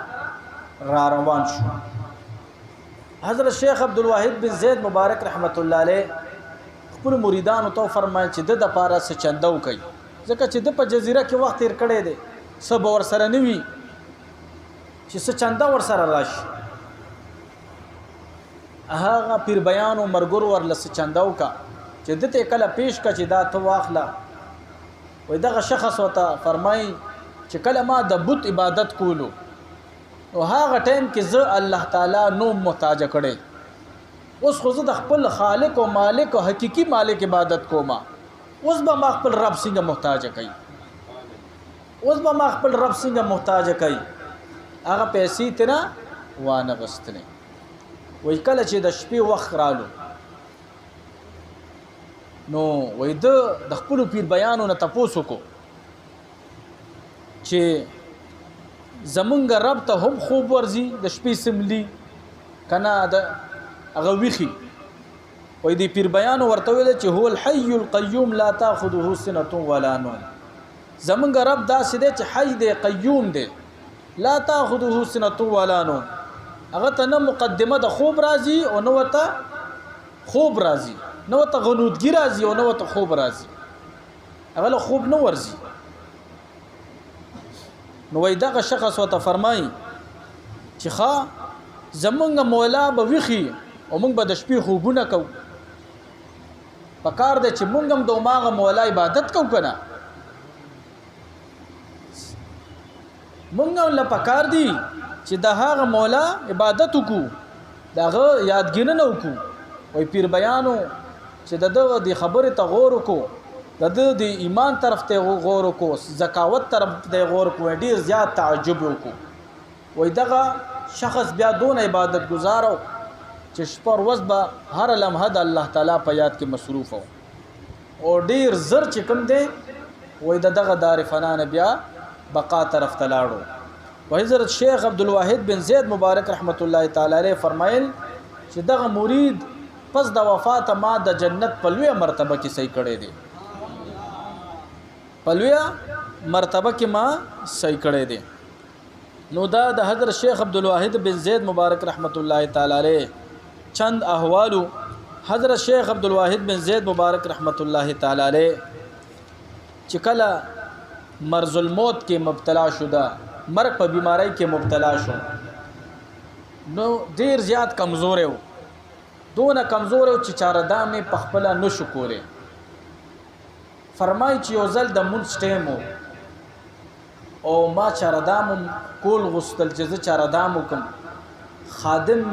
را روان شو. حضرت شیخ عبدالواحد بن زید مبارک رحمت الله علیه خپل مریدانو ته فرمایي چې د پاره څه چنده وکړي، ځکه چې د په جزیره کې وخت تیر کړی دی، څه به ورسره نه وي چې څه چنده ورسره راشي. هغه پیر بیان او مرګور ورله څه چنده وکړه چې دته کله پیش کا چې دا ته واخله. وای دغه شخص وته فرمایي چې کله ما د بت عبادت کولو او هغه ټیم کې زه الله تعالی نو محتاج کړي، اوس خو زه د خپل خالق او مالک او حقيقي مالک عبادت کوم، اوس به ما خپل رب څنګه محتاج کوي، اوس به ما خپل رب څنګه محتاج کوي. هغه پیسې تینا وانه غستنه. وای کله چې د شپې وخت رالو نو وای د خپل پیر بیانو نه تاسو کو چې زمونږ رب ته هم خوب ورزي د شپې سملی کنه د هغه ویخي. وای دی پیر بیان ورته ویل چې هو الحي القيوم لا تاخذه سنه ولا نوم. زمونږ رب دا سده چې حي دی قیوم دی، لا تاخذه سنه ولا نوم. هغه ته نه مقدمه د خوب راځي او نو ته خوب راځي، نو ته غنودګي راځي او نو ته خوب راځي، هغه له خوب نه ورځي. نو وای دغه شخص وته فرمایي چې ښا زمونږ مولا به ویخي او موږ به د شپې خوبونه کوو، پکار دی چې موږ هم د ماغه مولا عبادت کوو کنه. موږ هم له پکار دی چې د هغه مولا عبادت وکړو، دغه یادګینه نه وکړو. وای پیر بیانو چې دغه د خبره ته غور وکړو، د ایمان طرف ته غور وکړو، زکاوت طرف ته غور وکړو، ډیر زیات تعجب وکړو. وای دغه شخص بیا دون عبادت گزارو چې شپه ورځ به هر لمحه د الله تعالی په یاد کې مصروف او ډیر زر چې کوم دی وای دغه دار فنا نه بیا بقا طرف ته لاړو. حضرت شیخ عبدالواحد بن زید مبارک رحمت الله تعالی علیه فرمایل چې دغه مرید پس د وفات ما د جنت په لویه مرتبه کې صحیح کړی دی، په لویه مرتبه کې ما صحیح کړی دی. نو دا د حضرت شیخ عبدالواحد بن زید مبارک رحمت الله تعالی علیه چند احوالو. حضرت شیخ عبدالواحد بن زید مبارک رحمت الله تعالی علیه چې کله مرض الموت کې مبتلا شو، دا مرګ په بیماری کې مبتلا شو، نو ډیر زیات کمزور و، دونه کمزور و چې چاردامې په خپل نشو کوله. فرمای چې یو ځل د مونږ ټیم او ما چاردام کول غستل چې زه چاردام وکم خادم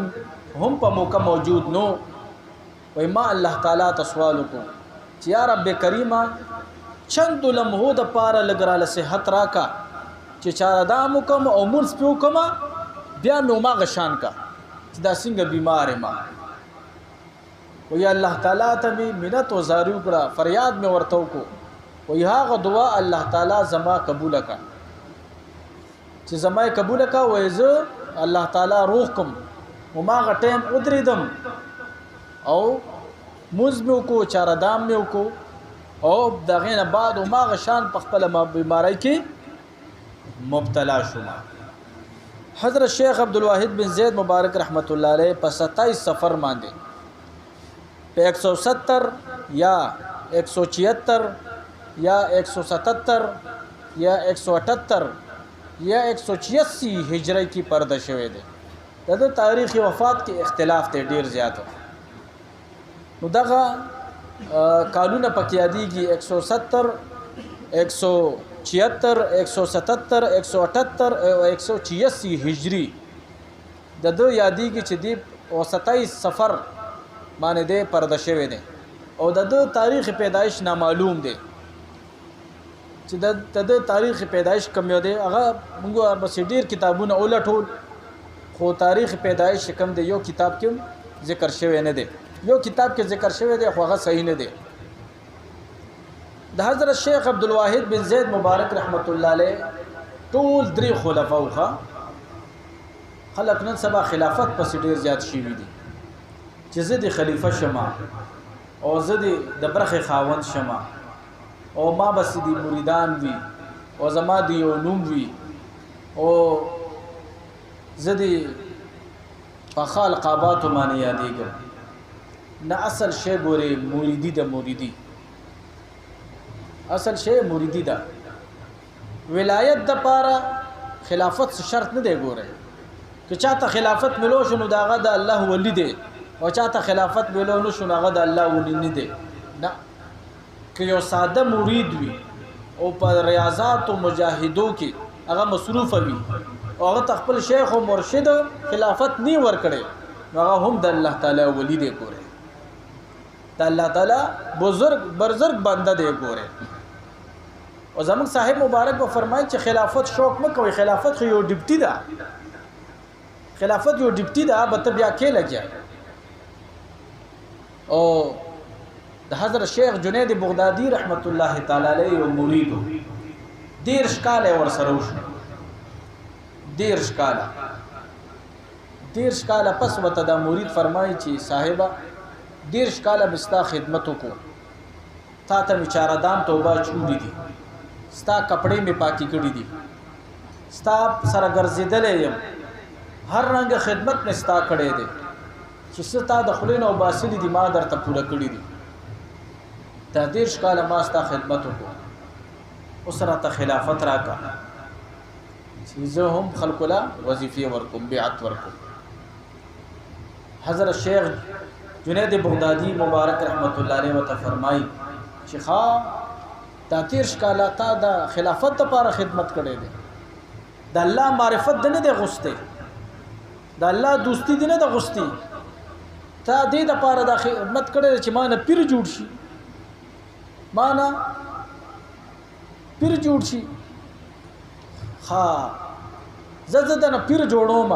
هم په موقع موجود نو وای ما الله تعالی ته سوال وکړ چې یا رب کریمه چند لمحو د پاره لګراله صحت راکا چې چاردام وکم او مرس پیو کما بیا نو ما غشان کا چې دا څنګه بیمار ما وای الله تعالی ته می منت و زاری وکړه فریاد می ورته وکړو وای هغه دعا الله تعالی زما قبول کا چې زما قبول کا وای زه الله تعالی روح کوم و ما غټم ودریدم او مزمو کو چاردام میو کو او دغه نه بعد ما غشان په خپل بیماری کې مبتلا شوم. حضرت شیخ عبدالواحد بن زید مبارک رحمت الله علیه په 27 سفر باندې په 170 یا 176 یا 177 یا 178 یا 186 هجری کی پرده شوه دی. د تاریخ وفات کې اختلاف ته ډیر زیات نو دغه کالونه پکې یادېږي 170 176 177 178 او 186 هجری د دو یادېږي چې دی 27 سفر باندې دی پرده شوی دی او د تاریخ پیدایش نامعلوم دی چې د تاریخ پیدایش کم یو دی هغه موږ بس ډیر کتابونه ولټول خو تاریخ پیدایش کم دی یو کتاب کې ذکر شوی نه دی یو کتاب کې ذکر شوی دی خو هغه صحیح نه دی. د حضرت شیخ عبدالواحد بن زید مبارک رحمت الله علیه ټول درې خلفاوخه خلق نن سبا خلافت پس ډیر زیات شوی دي چې زه د خلیفہ شمه او زه د برخه خاوند شمه او ما بس دي مریدان وي او زما دی یو نوم وي او زدي فخال قابات معنی یادېږم نه اصل شی ګوري مریدی د مریدی اصل شی مریدی دا ولایت د پاره خلافت شرط نه دی ګوره که چاته خلافت ملو شنو داغه د الله ولی دی او چاته خلافت ملو نو شنو هغه د الله ولی نه دی نه که یو ساده مرید وي او په ریاضات او مجاهدو کې هغه مصروف وي او هغه خپل شیخ او مرشد خلافت نی ور کړي هغه هم د الله تعالی ولی دی ګوره د الله تعالی بزرگ بنده دی ګوره. او زمون صاحب مبارک به فرمایي چې خلافت شوق مکوي خلافت خو یو ډیپټي ده خلافت یو ډیپټي ده به بیا کې لګیا. او د حضرت شیخ جنید بغدادي رحمت الله تعالی علیه یو مرید دیر شکاله ور سره وشو دیر شکاله پس وته دا مرید فرمایي چې صاحبہ دیر شکاله مستا خدمت کو تا ته بیچاره دام توبه چولی دي ستا کپڑے می پاکی کړی دي ستا سره ګرځیدلې يم هر رنګ خدمت می ستا کړی دي چې ستا د خلین او باسلی دي ما درته پوره کړی دي تا دیر شکاله ما ستا خدمت کو اوس را ته خلافت راکا چې زه هم خلق لا وظیفه ورکوم بیعت ورکوم. حضرت شیخ جنید بغدادی مبارک رحمت الله علیه وت فرمای چې ښا تا تیر شکاله تا د خلافت لپاره خدمت کړې ده د الله معرفت نه ده غوسته د الله دوستی نه ده غوستی تا دې لپاره د خدمت کړې چې ما نه پیر جوړ شي ها زه نه پیر جوړوم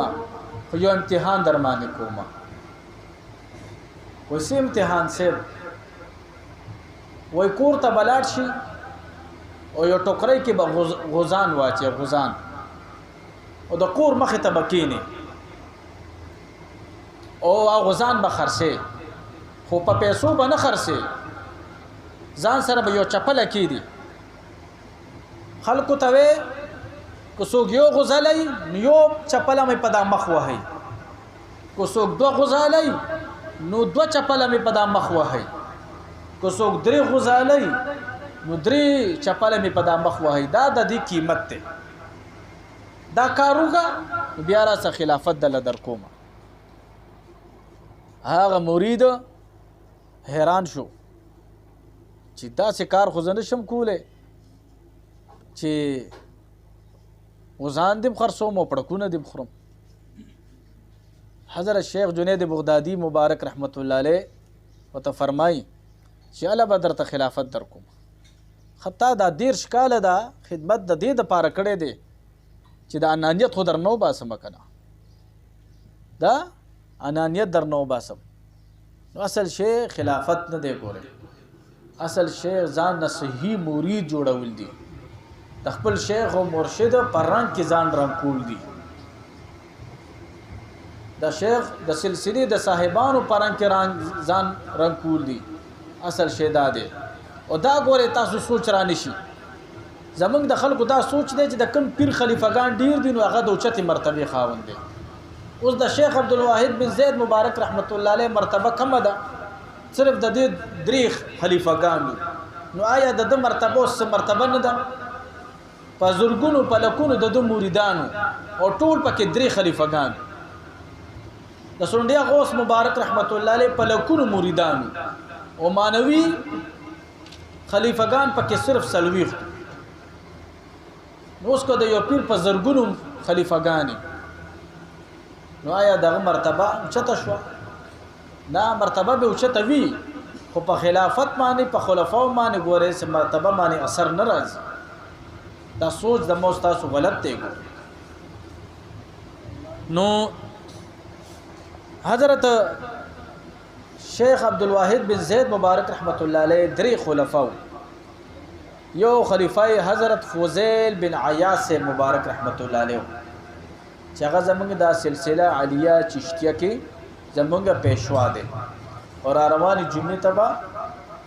خو یو امتحان در باندې کوم وسی امتحان سیب وای کور ته بلاړ شي او یو ټوکرای کې به غوزان واچي غوزان او د کور مخې ته بکینی او غوزان به خرڅه خو په پیسو به نه خرڅه ځان سره به یو چپل کېدی خلکو ته وې کو څوک یو غوزالای یو چپل مې په دماغ وهي کو څوک دو غوزالای نو دو چپل می په دام مخ وهي کو څوک درې غزالای نو درې چپل می په دام مخ وهي دا د دې قیمت ته دا کاروګه بیا را څخه خلافت دل در کوم. هغه مرید حیران شو چې دا څه کار خو زنه شم کوله چې وزان دیم خرڅوم او پړکونه دیم خورم. حضرت شیخ جنید بغدادي مبارک رحمت الله علیه ورته فرمایي چې الله به درته خلافت در کوم. خطا دا 13 کاله دا خدمت د دې دپاره کړی دی چې د انانیت خو در نه وباسم که نه، دا انانیت در نه وباسم. نو اصل شی خلافت نه دی ګورئ، اصل شیخ ځان نه صحیح مرید جوړول دي، د خپل شیخ او مرشد په رنګ کې ځان رنګول دي، د شیخ د سلسلې د صاحبانو په رنګ کې ځان رنګول دي. اصل شی دا دی. او دا ګورئ تاسو سوچ را نشي، زمونږ د خلکو دا سوچ دی چې د کوم پیر خلیفګان ډیر دي نو هغه د اوچتې مرتبې خاوند دی. اوس د شیخ عبدالواحد بن زید مبارک رحمت الله علیه مرتبه کمه ده، صرف د دې 3 خلیفګان دي. نو آیا د ده مرتبه اوس مرتبه نه ده؟ په زرګونو په لکونو د ده مریدانو او ټول پکې 3 خلیفګان، د سونډیا غوث مبارک رحمت الله علیه په لکونو مریدانو او مانوي خلیفګان پکې صرف 40. نو اوس که د یو پیر په زرګونو خلیفګانې، نو آیا دغه مرتبه اوچته شوه؟ نه، مرتبه به اوچته وي، خو په خلافت باندې په خلفاو باندې ګورئ چې مرتبه باندې اثر نه راځي. دا سوچ د مو ستاسو غلط دی. نو حضرت شیخ عبدالواحد بن زید مبارک رحمت الله علیه 3 خلفاو، یو خلیفہ حضرت فوزیل بن عیاض مبارک رحمت الله علیه چې هغه زمونږ د سلسله علیه چشتیه کې زمونږ پیشوا دی او را روانې جمعې ته به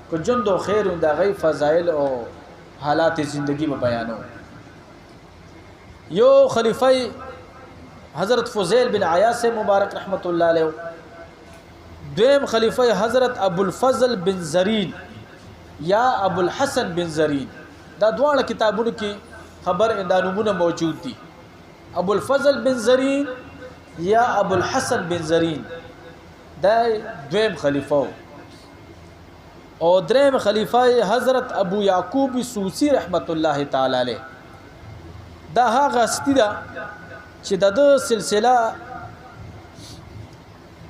که جند و خیر د هغې فضایل او حالات زندگی به بیانو. یو خلیفہ حضرت فوزیل بن عیاض مبارک رحمت الله علیه، دویم خلیفہ حضرت ابوالفضل بن زرین یا ابوالحسن بن زرین. دا دواړه کتابونو کې خبر دا نومونه موجود دي، ابوالفضل بن زرین یا ابوالحسن بن زرین، دا دویم خلیفہ. او دریم خلیفہ حضرت ابو یعقوب سوسی رحمت الله تعالی علیه. دا هغه هستی ده چې د سلسله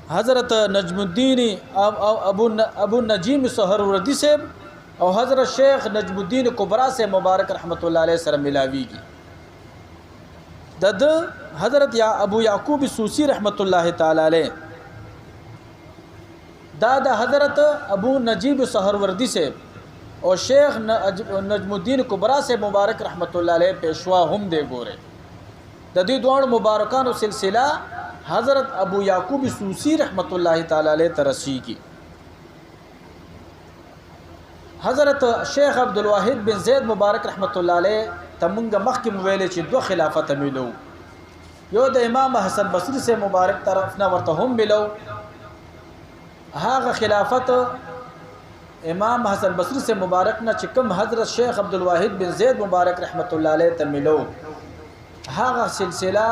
حضرت نجم الدین ابو نجیم سہروردی سے او حضرت شیخ نجم الدین کبرا سے مبارک رحمت الله علیه سره ملاویږي. د حضرت ابو یعقوب سوسی رحمت الله تعالی علیه دا د حضرت ابو نجیب سہروردی سے او شیخ نجم الدین کبرا سے مبارک رحمت الله علیه پیشوا هم دی. ګوره د دې دوه مبارکانو سلسله حضرت ابو یعقوب سوسی رحمت الله تعالی علیه ترسی کی. حضرت شیخ عبدالواحد بن زید مبارک رحمت الله علیه تمنګ مخکې ویلې چې 2 خلافت ملو، یو د امام حسن بصری سے مبارک طرف نه ورته هم ملو. هغه خلافت امام حسن بصری سے مبارک نه چې کوم حضرت شیخ عبدالواحد بن زید مبارک رحمت الله علیه ته ملو، هغه سلسله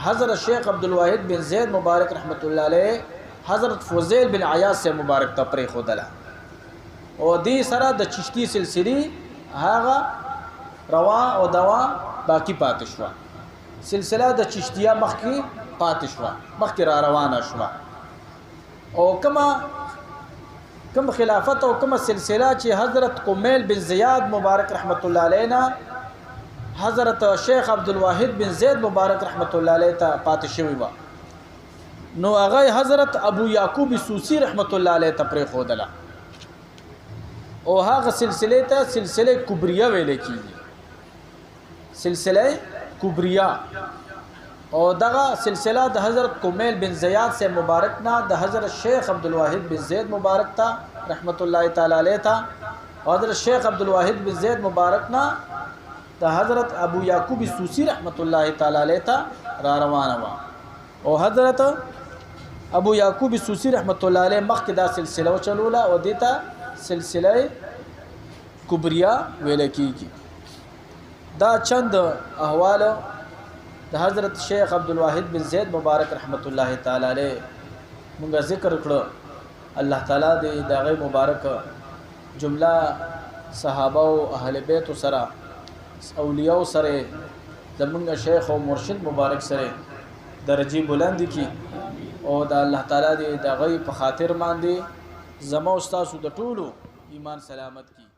حضرت شیخ عبدالواحد بن زید مبارک رحمت الله علیه حضرت فوزیل بن عیاض سے مبارک ته پرې خودله. او دې سره د چشتی سلسله هغه روا او دوا باقی پاتې شو، سلسله د چشتیه مخکې پاتې شو، مخکې را روانه شو. او کم خلافت او کم سلسله چې حضرت کمیل بن زیاد مبارک رحمت الله علیه نه حضرت شیخ عبدالواحد بن زید مبارک رحمت الله علیه ته پاتې شوی و، نو هغه حضرت ابو یعقوب سوسی رحمت الله علیه ته پرې خودله او هغه سلسله ته سلسله کبریه ویل کیږي، سلسله کبریه. او دغه سلسله د حضرت کمیل بن زیاد سے مبارک نه د حضرت شیخ عبدالواحد بن زید مبارک ته رحمت الله تعالی علیه ته، حضرت شیخ عبدالواحد بن زید مبارک نه د حضرت ابو یعقوب سوسی رحمت الله تعالی علیه ته را روانه و. او حضرت ابو یعقوب سوسی رحمت الله علیه مخکې دا سلسله چلوله او دیتا سلسله کبریه ویل کیږي. دا چند احوال د حضرت شیخ عبدالواحد بن زید مبارک رحمت الله تعالی علیه مونږه ذکر کړو. الله تعالی دې دغه مبارک جمله صحابه او اهل بیت سره اولیاء سره زمونږ شیخ او مرشد مبارک سره درجه بلند کی او د الله تعالی دې د غي په خاطر باندې زما او تاسو د ټولو ایمان سلامت کی.